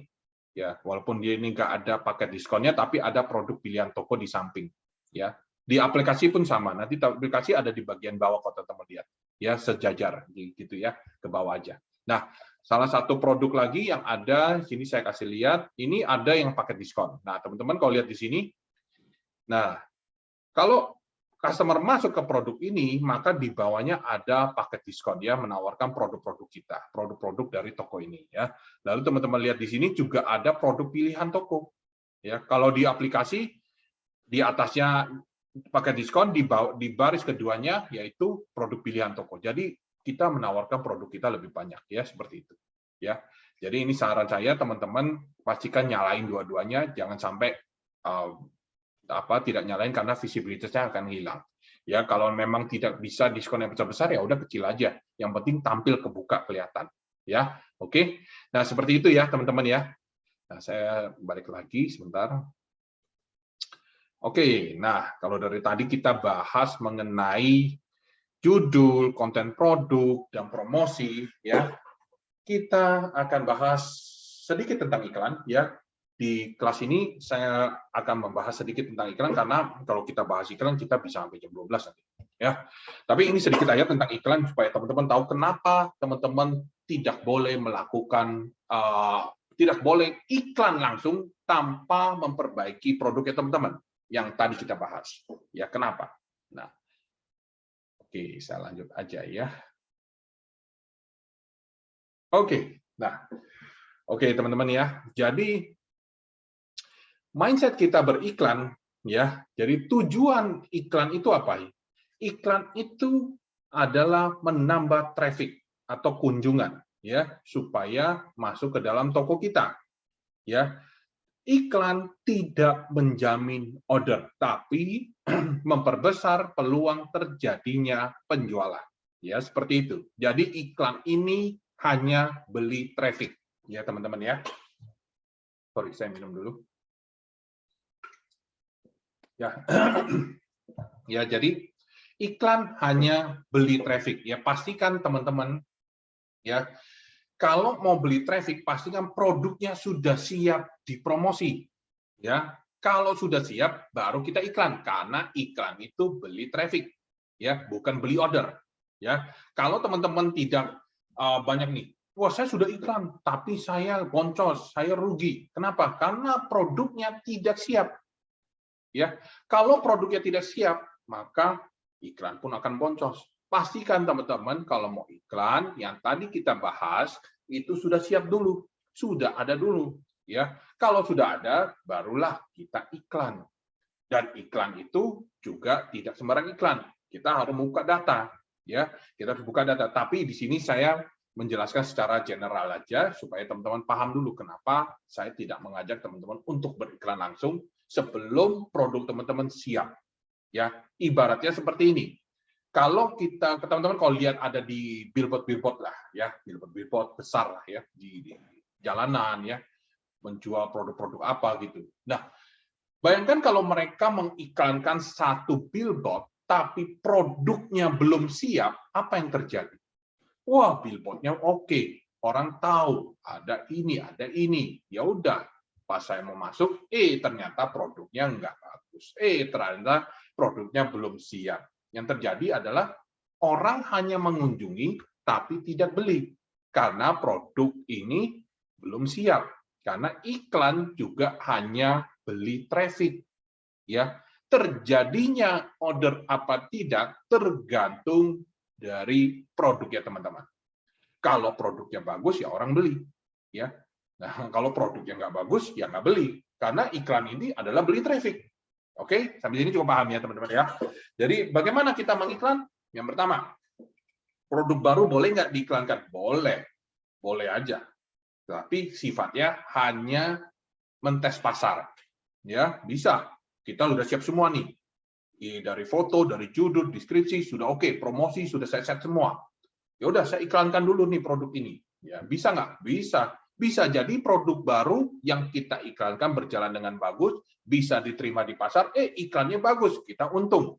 Speaker 1: ya, walaupun dia ini nggak ada paket diskonnya tapi ada produk pilihan toko di samping ya. Di aplikasi pun sama. Nanti aplikasi ada di bagian bawah kalau teman-teman lihat. Ya, sejajar gitu ya, ke bawah aja. Nah, salah satu produk lagi yang ada sini saya kasih lihat, ini ada yang paket diskon. Nah, teman-teman kalau lihat di sini, nah, kalau customer masuk ke produk ini, maka di bawahnya ada paket diskon ya, menawarkan produk-produk kita, produk-produk dari toko ini ya. Lalu teman-teman lihat di sini juga ada produk pilihan toko. Ya, kalau di aplikasi di atasnya pakai diskon, di baris keduanya yaitu produk pilihan toko. Jadi kita menawarkan produk kita lebih banyak ya, seperti itu. Ya. Jadi ini saran saya teman-teman pastikan nyalain dua-duanya, jangan sampai tidak nyalain karena visibilitasnya akan hilang. Ya, kalau memang tidak bisa diskon yang besar-besar ya udah kecil aja. Yang penting tampil kebuka kelihatan. Ya, oke. Nah, seperti itu ya, teman-teman ya. Nah, saya balik lagi sebentar. Oke, nah kalau dari tadi kita bahas mengenai judul, konten produk, dan promosi, ya kita akan bahas sedikit tentang iklan. Ya, di kelas ini saya akan membahas sedikit tentang iklan karena kalau kita bahas iklan kita bisa sampai jam 12 nanti. Ya, tapi ini sedikit aja tentang iklan supaya teman-teman tahu kenapa teman-teman tidak boleh melakukan tidak boleh iklan langsung tanpa memperbaiki produknya teman-teman. Yang tadi kita bahas. Ya, kenapa? Nah, oke, saya lanjut aja ya. Oke, nah, oke teman-teman ya. Jadi mindset kita beriklan ya. Jadi tujuan iklan itu apa? Iklan itu adalah menambah traffic atau kunjungan ya, supaya masuk ke dalam toko kita. Ya. Iklan tidak menjamin order, tapi memperbesar peluang terjadinya penjualan. Ya, seperti itu. Jadi iklan ini hanya beli traffic. Ya, teman-teman ya. Sorry, saya minum dulu. Ya. Ya, jadi iklan hanya beli traffic. Ya, pastikan teman-teman ya, kalau mau beli traffic pastikan produknya sudah siap dipromosi. Ya, kalau sudah siap baru kita iklan karena iklan itu beli traffic. Ya, bukan beli order. Ya, kalau teman-teman tidak banyak nih, wah saya sudah iklan, tapi saya boncos, saya rugi. Kenapa? Karena produknya tidak siap. Ya, kalau produknya tidak siap, maka iklan pun akan boncos. Pastikan teman-teman kalau mau iklan yang tadi kita bahas itu sudah siap dulu, sudah ada dulu. Ya, kalau sudah ada, barulah kita iklan. Dan iklan itu juga tidak sembarang iklan. Kita harus buka data, ya. Kita harus buka data. Tapi di sini saya menjelaskan secara general aja supaya teman-teman paham dulu kenapa saya tidak mengajak teman-teman untuk beriklan langsung sebelum produk teman-teman siap. Ya, ibaratnya seperti ini. Kalau kita teman-teman kalau lihat ada di billboard lah, ya, billboard besar lah ya di jalanan ya, menjual produk-produk apa gitu. Nah, bayangkan kalau mereka mengiklankan satu billboard, tapi produknya belum siap, apa yang terjadi? Wah, billboardnya oke, orang tahu ada ini, ya udah. Pas saya mau masuk, ternyata produknya nggak bagus, ternyata produknya belum siap. Yang terjadi adalah orang hanya mengunjungi, tapi tidak beli karena produk ini belum siap. Karena iklan juga hanya beli traffic, ya. Terjadinya order apa tidak tergantung dari produknya teman-teman. Kalau produknya bagus ya orang beli, ya. Nah, kalau produknya nggak bagus ya nggak beli karena iklan ini adalah beli traffic. Oke, sampai sini cukup paham ya teman-teman ya. Jadi bagaimana kita mengiklan? Yang pertama, produk baru boleh nggak diiklankan? Boleh, boleh aja. Tapi sifatnya hanya mentes pasar. Ya, bisa. Kita sudah siap semua nih. Dari foto, dari judul, deskripsi, sudah oke. Promosi, sudah saya set semua. Ya udah, saya iklankan dulu nih produk ini. Ya, bisa nggak? Bisa. Bisa jadi produk baru yang kita iklankan berjalan dengan bagus, bisa diterima di pasar, iklannya bagus, kita untung.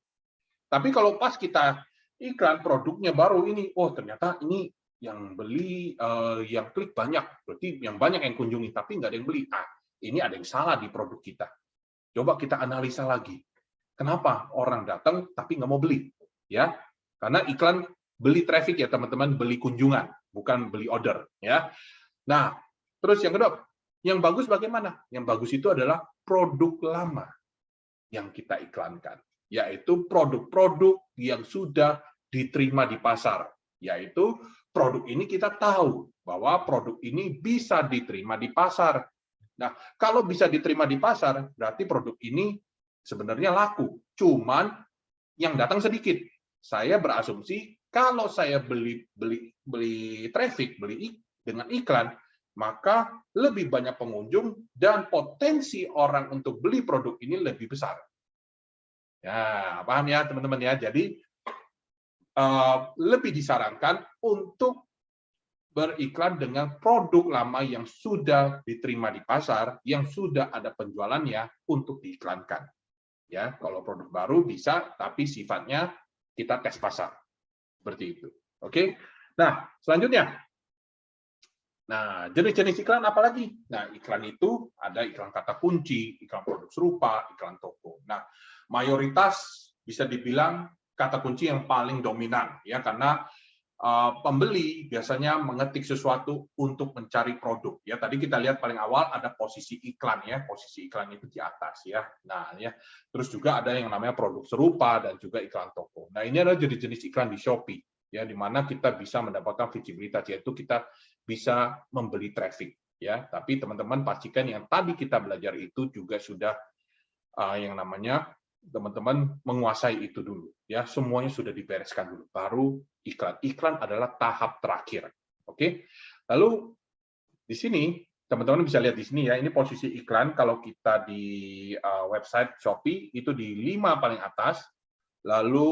Speaker 1: Tapi kalau pas kita iklan produknya baru ini, oh ternyata ini yang beli, yang klik banyak, berarti yang banyak yang kunjungi, tapi nggak ada yang beli. Ini ada yang salah di produk kita. Coba kita analisa lagi. Kenapa orang datang tapi nggak mau beli? Ya, karena iklan beli traffic ya teman-teman, beli kunjungan, bukan beli order. Ya. Nah, terus yang kedua, yang bagus bagaimana? Yang bagus itu adalah produk lama yang kita iklankan, yaitu produk-produk yang sudah diterima di pasar, yaitu produk ini kita tahu bahwa produk ini bisa diterima di pasar. Nah, kalau bisa diterima di pasar, berarti produk ini sebenarnya laku, cuman yang datang sedikit. Saya berasumsi kalau saya beli traffic, beli dengan iklan, maka lebih banyak pengunjung dan potensi orang untuk beli produk ini lebih besar. Ya, paham ya teman-teman ya. Jadi lebih disarankan untuk beriklan dengan produk lama yang sudah diterima di pasar, yang sudah ada penjualannya untuk diiklankan. Ya, kalau produk baru bisa, tapi sifatnya kita tes pasar. Seperti itu. Oke. Nah, selanjutnya. Nah, jenis-jenis iklan apa lagi? Nah, iklan itu ada iklan kata kunci, iklan produk serupa, iklan toko. Nah, mayoritas bisa dibilang kata kunci yang paling dominan, ya, karena pembeli biasanya mengetik sesuatu untuk mencari produk. Ya, tadi kita lihat paling awal ada posisi iklan ya, posisi iklan itu di atas ya. Nah, ya, terus juga ada yang namanya produk serupa dan juga iklan toko. Nah, ini adalah jenis-jenis iklan di Shopee, ya, di mana kita bisa mendapatkan visibilitas, yaitu kita bisa membeli traffic, ya. Tapi teman-teman pastikan yang tadi kita belajar itu juga sudah yang namanya teman-teman menguasai itu dulu, ya. Semuanya sudah dibereskan dulu, baru iklan. Iklan adalah tahap terakhir. Oke. Lalu di sini teman-teman bisa lihat di sini ya, ini posisi iklan kalau kita di website Shopee itu di 5 paling atas. Lalu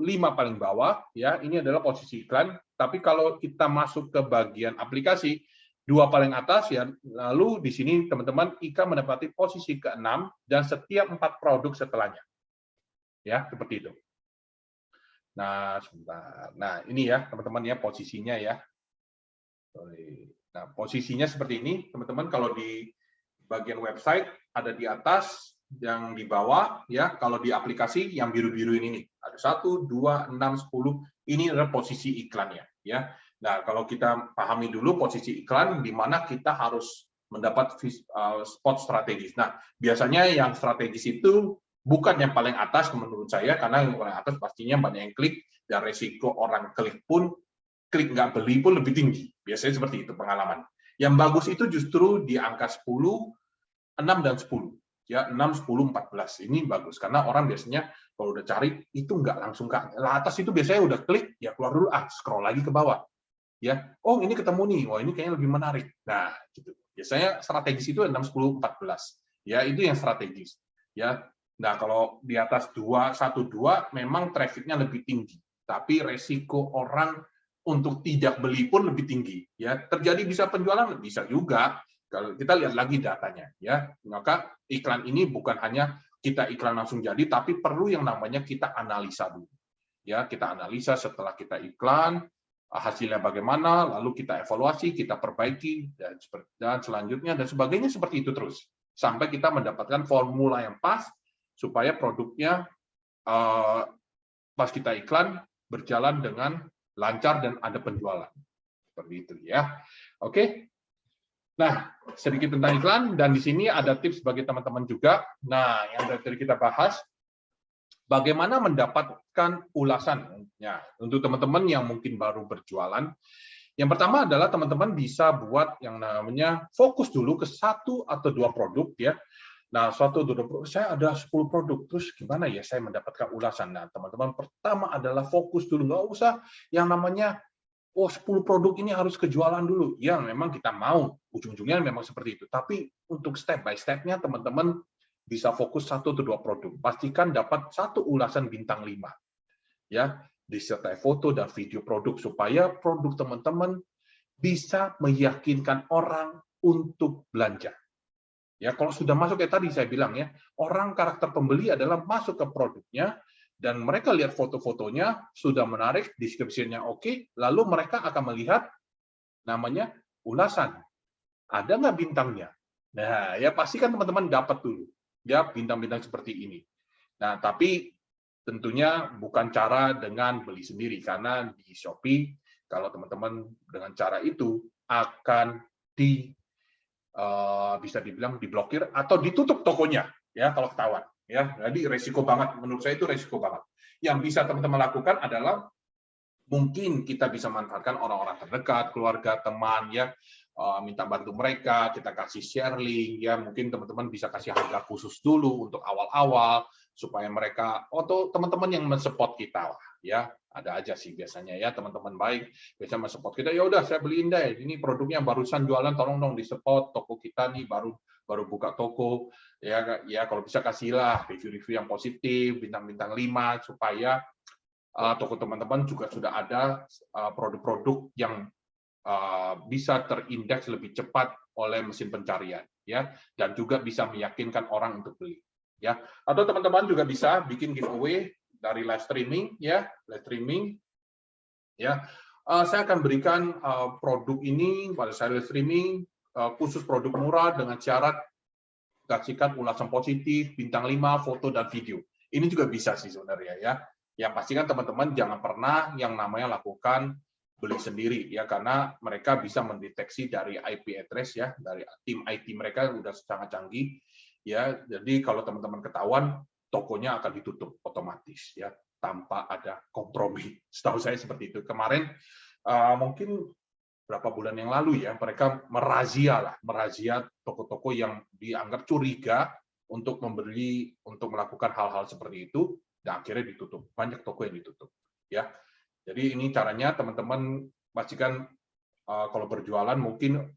Speaker 1: 5 paling bawah, ya ini adalah posisi iklan. Tapi kalau kita masuk ke bagian aplikasi, 2 paling atas ya. Lalu di sini teman-teman IKA mendapati posisi ke-6 dan setiap 4 produk setelahnya. Ya, seperti itu. Nah, sebentar. Nah, ini ya teman-teman ya posisinya ya. Nah, posisinya seperti ini, teman-teman. Kalau di bagian website ada di atas, yang di bawah ya. Kalau di aplikasi yang biru-biru ini nih, ada 1, 2, 6, 10. Ini adalah posisi iklannya ya. Nah, kalau kita pahami dulu posisi iklan di mana kita harus mendapat spot strategis. Nah, biasanya yang strategis itu bukan yang paling atas menurut saya, karena yang paling atas pastinya banyak yang klik dan resiko orang klik nggak beli pun lebih tinggi. Biasanya seperti itu pengalaman. Yang bagus itu justru di angka 10, 6 dan 10. Ya, 6, 10, 14. Ini bagus karena orang biasanya kalau udah cari itu nggak langsung ke atas, itu biasanya udah klik, ya keluar dulu, scroll lagi ke bawah. Ya, oh ini ketemu nih, wah ini kayaknya lebih menarik. Nah, gitu. Biasanya strategis itu 6, 10, 14. Ya, itu yang strategis. Ya. Nah, kalau di atas 2, 1, 2 memang trafficnya lebih tinggi, tapi resiko orang untuk tidak beli pun lebih tinggi. Ya, terjadi bisa penjualan bisa juga. Kalau kita lihat lagi datanya, ya, maka iklan ini bukan hanya kita iklan langsung jadi, tapi perlu yang namanya kita analisa dulu. Ya, kita analisa setelah kita iklan, hasilnya bagaimana, lalu kita evaluasi, kita perbaiki, dan selanjutnya dan sebagainya seperti itu terus sampai kita mendapatkan formula yang pas supaya produknya pas kita iklan berjalan dengan lancar dan ada penjualan seperti itu ya. Oke. Nah, sedikit tentang iklan, dan di sini ada tips bagi teman-teman juga. Nah, yang tadi kita bahas, bagaimana mendapatkan ulasan. Ya, untuk teman-teman yang mungkin baru berjualan, yang pertama adalah teman-teman bisa buat yang namanya fokus dulu ke 1 atau 2 produk ya. Nah, saya ada 10 produk, terus gimana ya saya mendapatkan ulasan? Nah, teman-teman, pertama adalah fokus dulu, nggak usah yang namanya 10 produk ini harus kejualan dulu. Ya, memang kita mau, ujung-ujungnya memang seperti itu. Tapi untuk step by step-nya, teman-teman bisa fokus 1 atau 2 produk. Pastikan dapat 1 ulasan bintang 5. Ya, disertai foto dan video produk, supaya produk teman-teman bisa meyakinkan orang untuk belanja. Ya, kalau sudah masuk kayak tadi saya bilang ya, orang karakter pembeli adalah masuk ke produknya, dan mereka lihat foto-fotonya sudah menarik, deskripsinya oke, lalu mereka akan melihat namanya ulasan. Ada nggak bintangnya? Nah, ya pasti kan teman-teman dapat dulu ya bintang-bintang seperti ini. Nah, tapi tentunya bukan cara dengan beli sendiri, karena di Shopee kalau teman-teman dengan cara itu akan bisa dibilang diblokir atau ditutup tokonya ya kalau ketahuan. Ya, jadi resiko banget, menurut saya itu resiko banget. Yang bisa teman-teman lakukan adalah mungkin kita bisa manfaatkan orang-orang terdekat, keluarga, teman, ya, minta bantu mereka, kita kasih share link, ya, mungkin teman-teman bisa kasih harga khusus dulu untuk awal-awal supaya mereka, atau teman-teman yang men-support kita, ya, ada aja sih biasanya ya teman-teman baik biasanya men-support kita, ya udah saya beliin deh, ini produknya barusan jualan, tolong dong di-support toko kita nih, baru buka toko, ya kalau bisa kasihlah review-review yang positif, bintang-bintang 5 supaya toko teman-teman juga sudah ada produk-produk yang bisa terindeks lebih cepat oleh mesin pencarian, ya, dan juga bisa meyakinkan orang untuk beli, ya. Atau teman-teman juga bisa bikin giveaway dari live streaming, ya, live streaming, ya. Saya akan berikan produk ini pada saya live streaming khusus produk murah dengan syarat kasihkan ulasan positif, bintang 5, foto dan video. Ini juga bisa sih sebenarnya ya. Yang pasti kan teman-teman jangan pernah yang namanya lakukan beli sendiri ya, karena mereka bisa mendeteksi dari IP address ya, dari tim IT mereka udah sangat canggih ya. Jadi kalau teman-teman ketahuan, tokonya akan ditutup otomatis ya, tanpa ada kompromi. Setahu saya seperti itu. Kemarin mungkin berapa bulan yang lalu ya, mereka merazia toko-toko yang dianggap curiga untuk melakukan hal-hal seperti itu, dan akhirnya ditutup. Banyak toko yang ditutup ya. Jadi ini caranya teman-teman pastikan kalau berjualan, mungkin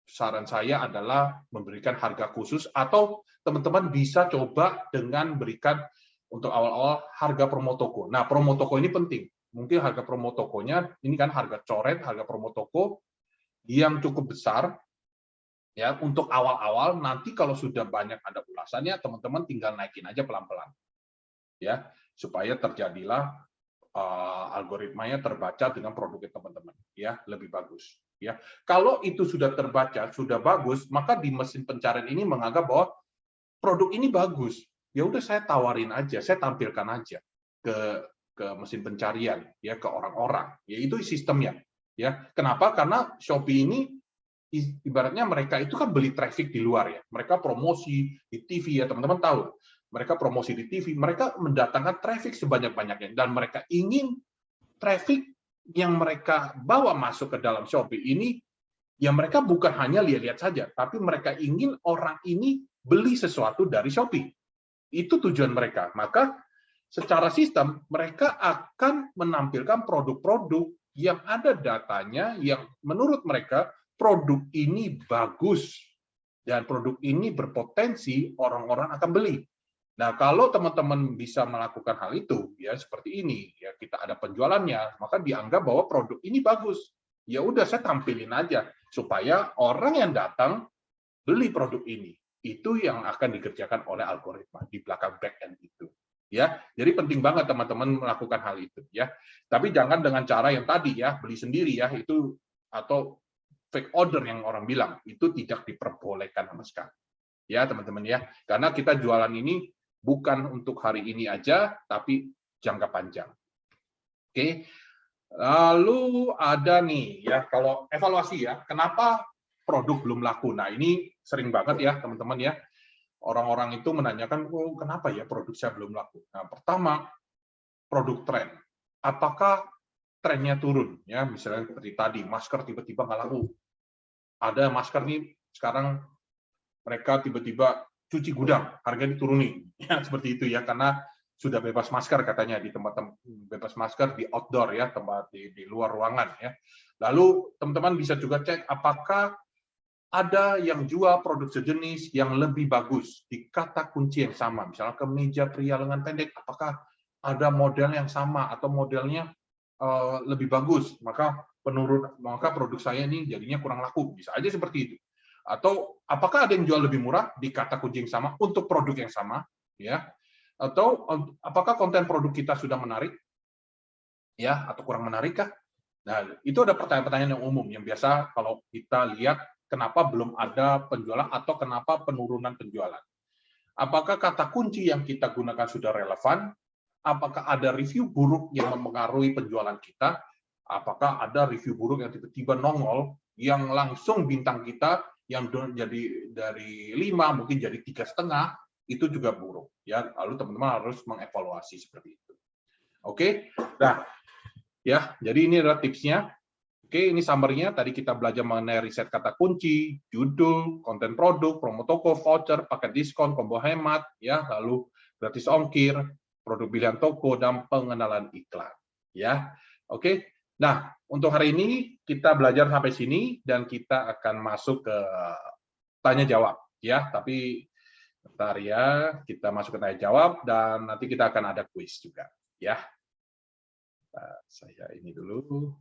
Speaker 1: saran saya adalah memberikan harga khusus, atau teman-teman bisa coba dengan berikan untuk awal-awal harga promo toko. Nah, promo toko ini penting. Mungkin harga promo tokonya ini kan harga coret, harga promo toko yang cukup besar ya untuk awal-awal. Nanti kalau sudah banyak ada ulasannya, teman-teman tinggal naikin aja pelan-pelan ya, supaya terjadilah algoritmanya terbaca dengan produknya teman-teman ya, lebih bagus ya. Kalau itu sudah terbaca, sudah bagus, maka di mesin pencarian ini menganggap bahwa produk ini bagus. Ya udah saya tawarin aja, saya tampilkan aja ke mesin pencarian ya, ke orang-orang. Ya itu sistemnya ya. Kenapa? Karena Shopee ini ibaratnya mereka itu kan beli traffic di luar ya. Mereka promosi di TV ya, teman-teman tahu. Mereka promosi di TV, mereka mendatangkan traffic sebanyak-banyaknya dan mereka ingin traffic yang mereka bawa masuk ke dalam Shopee ini ya mereka bukan hanya lihat-lihat saja, tapi mereka ingin orang ini beli sesuatu dari Shopee. Itu tujuan mereka. Maka secara sistem mereka akan menampilkan produk-produk yang ada datanya yang menurut mereka produk ini bagus dan produk ini berpotensi orang-orang akan beli. Nah, kalau teman-teman bisa melakukan hal itu, ya seperti ini, ya kita ada penjualannya, maka dianggap bahwa produk ini bagus. Ya udah, saya tampilin aja supaya orang yang datang beli produk ini. Itu yang akan dikerjakan oleh algoritma di belakang back end itu. Ya, jadi penting banget teman-teman melakukan hal itu. Ya, tapi jangan dengan cara yang tadi ya, beli sendiri ya itu atau fake order yang orang bilang itu tidak diperbolehkan sama sekali. Ya teman-teman ya, karena kita jualan ini bukan untuk hari ini aja, tapi jangka panjang. Oke, lalu ada nih ya, kalau evaluasi ya, kenapa produk belum laku? Nah ini sering banget ya teman-teman ya, orang-orang itu menanyakan, oh kenapa ya produk saya belum laku? Nah pertama, produk tren. Apakah trennya turun? Ya misalnya seperti tadi, masker tiba-tiba nggak laku. Ada masker nih sekarang mereka tiba-tiba cuci gudang, harganya diturunin, ya seperti itu ya, karena sudah bebas masker katanya di tempat bebas masker di outdoor ya, tempat di luar ruangan ya. Lalu teman-teman bisa juga cek apakah ada yang jual produk sejenis yang lebih bagus di kata kunci yang sama, misalnya kemeja pria lengan pendek, apakah ada model yang sama atau modelnya lebih bagus, maka produk saya ini jadinya kurang laku, bisa aja seperti itu. Atau apakah ada yang jual lebih murah di kata kunci yang sama untuk produk yang sama, ya? Atau apakah konten produk kita sudah menarik, ya? Atau kurang menarik kah? Nah, itu ada pertanyaan-pertanyaan yang umum yang biasa kalau kita lihat kenapa belum ada penjualan atau kenapa penurunan penjualan. Apakah kata kunci yang kita gunakan sudah relevan? Apakah ada review buruk yang mempengaruhi penjualan kita? Apakah ada review buruk yang tiba-tiba nongol yang langsung bintang kita yang jadi dari 5 mungkin jadi 3,5 itu juga buruk ya. Lalu teman-teman harus mengevaluasi seperti itu. Oke. Nah, ya, jadi ini adalah tipsnya. Oke, ini summary-nya. Tadi kita belajar mengenai riset kata kunci, judul, konten produk, promo toko, voucher, paket diskon, combo hemat, ya, lalu gratis ongkir, produk pilihan toko, dan pengenalan iklan. Ya, oke. Nah, untuk hari ini kita belajar sampai sini dan kita akan masuk ke tanya jawab, ya. Tapi bentar ya, kita masuk ke tanya jawab dan nanti kita akan ada kuis juga, ya. Nah, saya ini dulu.